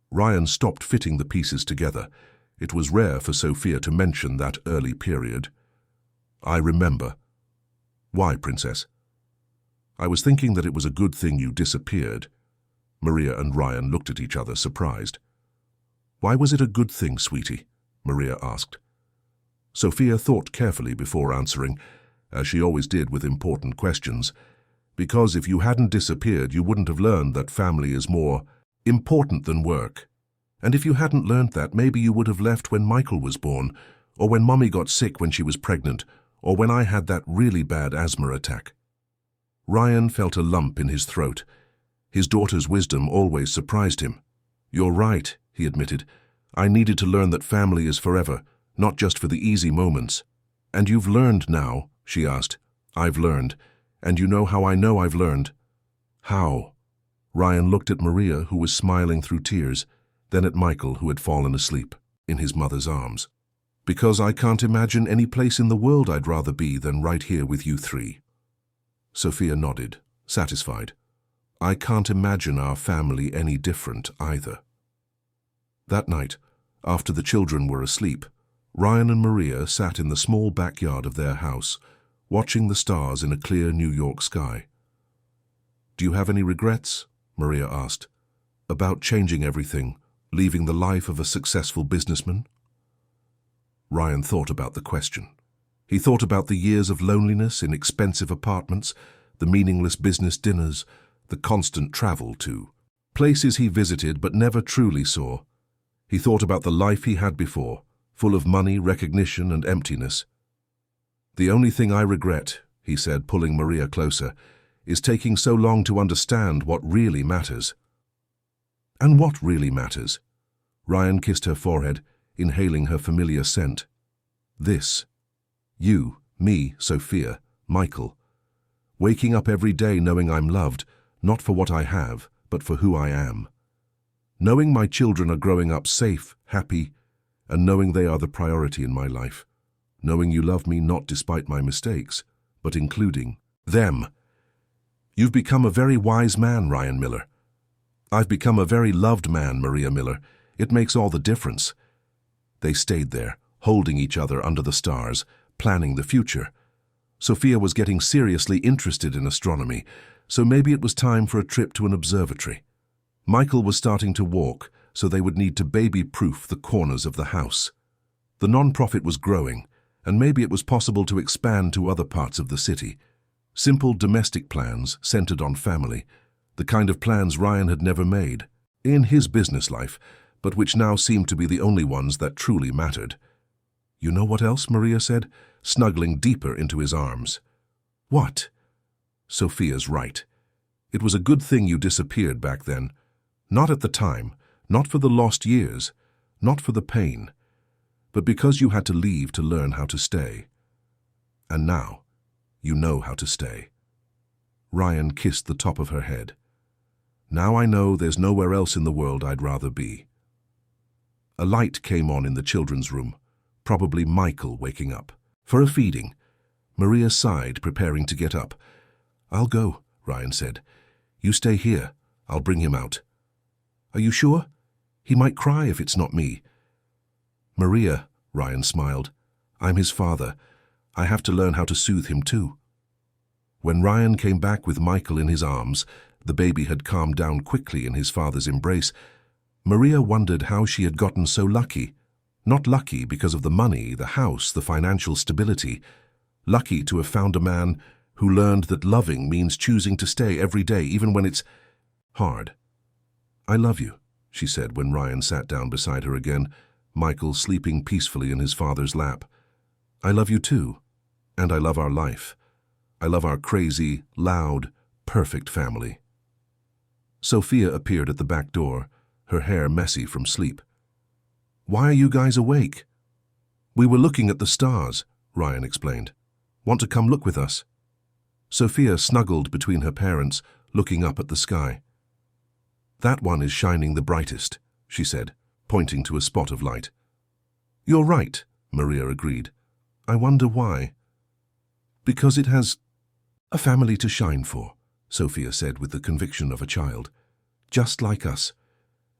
Ryan stopped fitting the pieces together. It was rare for Sophia to mention that early period. I remember. Why, Princess? I was thinking that it was a good thing you disappeared. Maria and Ryan looked at each other, surprised. Why was it a good thing, sweetie? Maria asked. Sophia thought carefully before answering, as she always did with important questions, because if you hadn't disappeared, you wouldn't have learned that family is more important than work. And if you hadn't learned that, maybe you would have left when Michael was born, or when Mummy got sick when she was pregnant, or when I had that really bad asthma attack. Ryan felt a lump in his throat. His daughter's wisdom always surprised him. You're right, he admitted. I needed to learn that family is forever, not just for the easy moments. And you've learned now, she asked. I've learned. And you know how I know I've learned? How? Ryan looked at Maria, who was smiling through tears, then at Michael, who had fallen asleep. in his mother's arms. Because I can't imagine any place in the world I'd rather be than right here with you three. Sophia nodded, satisfied. I can't imagine our family any different either. That night, after the children were asleep, Ryan and Maria sat in the small backyard of their house, watching the stars in a clear New York sky. Do you have any regrets? Maria asked. About changing everything, leaving the life of a successful businessman? Ryan thought about the question. He thought about the years of loneliness in expensive apartments, the meaningless business dinners, the constant travel to places he visited but never truly saw. He thought about the life he had before, full of money, recognition, and emptiness. The only thing I regret, he said, pulling Maria closer, is taking so long to understand what really matters. And what really matters? Ryan kissed her forehead, inhaling her familiar scent. This. You, me, Sophia, Michael. Waking up every day knowing I'm loved, not for what I have, but for who I am. Knowing my children are growing up safe, happy, and knowing they are the priority in my life. Knowing you love me not despite my mistakes, but including them. You've become a very wise man, Ryan Miller. I've become a very loved man, Maria Miller. It makes all the difference. They stayed there, holding each other under the stars, planning the future. Sophia was getting seriously interested in astronomy, so maybe it was time for a trip to an observatory. Michael was starting to walk, so they would need to baby-proof the corners of the house. The non-profit was growing, and maybe it was possible to expand to other parts of the city. Simple domestic plans centered on family, the kind of plans Ryan had never made in his business life, but which now seemed to be the only ones that truly mattered. You know what else? Maria said, snuggling deeper into his arms. What? Sophia's right. It was a good thing you disappeared back then. Not at the time, not for the lost years, not for the pain, but because you had to leave to learn how to stay. And now, you know how to stay. Ryan kissed the top of her head. Now I know there's nowhere else in the world I'd rather be. A light came on in the children's room, probably Michael waking up. For a feeding. Maria sighed, preparing to get up. I'll go, Ryan said. You stay here. I'll bring him out. Are you sure? He might cry if it's not me. Maria, Ryan smiled. I'm his father. I have to learn how to soothe him too. When Ryan came back with Michael in his arms, the baby had calmed down quickly in his father's embrace. Maria wondered how she had gotten so lucky. Not lucky because of the money, the house, the financial stability. Lucky to have found a man who learned that loving means choosing to stay every day, even when it's hard. I love you, she said when Ryan sat down beside her again, Michael sleeping peacefully in his father's lap. I love you too, and I love our life. I love our crazy, loud, perfect family. Sophia appeared at the back door, her hair messy from sleep. Why are you guys awake? We were looking at the stars, Ryan explained. Want to come look with us? Sophia snuggled between her parents, looking up at the sky. That one is shining the brightest, she said, pointing to a spot of light. You're right, Maria agreed. I wonder why. Because it has a family to shine for, Sophia said with the conviction of a child. Just like us.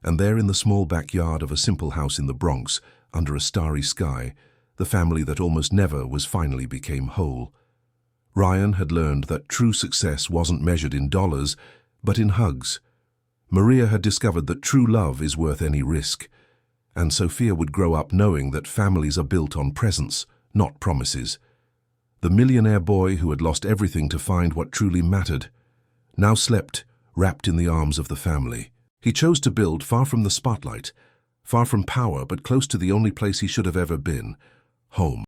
And there in the small backyard of a simple house in the Bronx, under a starry sky, the family that almost never was finally became whole. Ryan had learned that true success wasn't measured in dollars, but in hugs. Maria had discovered that true love is worth any risk. And Sophia would grow up knowing that families are built on presence, not promises. The millionaire boy who had lost everything to find what truly mattered, now slept, wrapped in the arms of the family. He chose to build far from the spotlight, far from power, but close to the only place he should have ever been, home.